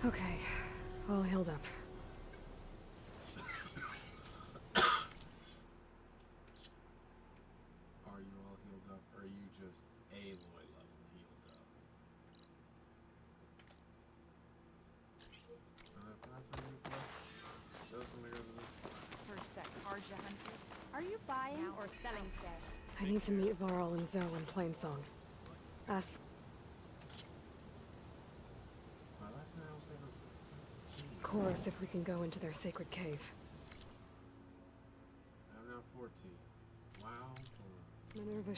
Okay, all healed up. Are you all healed up, or are you just Aloy level healed up? First that Karja hunters. Are you buying or selling today? I need to meet Varl and Zoe in Plainsong. Ask Chorus if we can go into their sacred cave. I'm now 14. Wow. Minerva.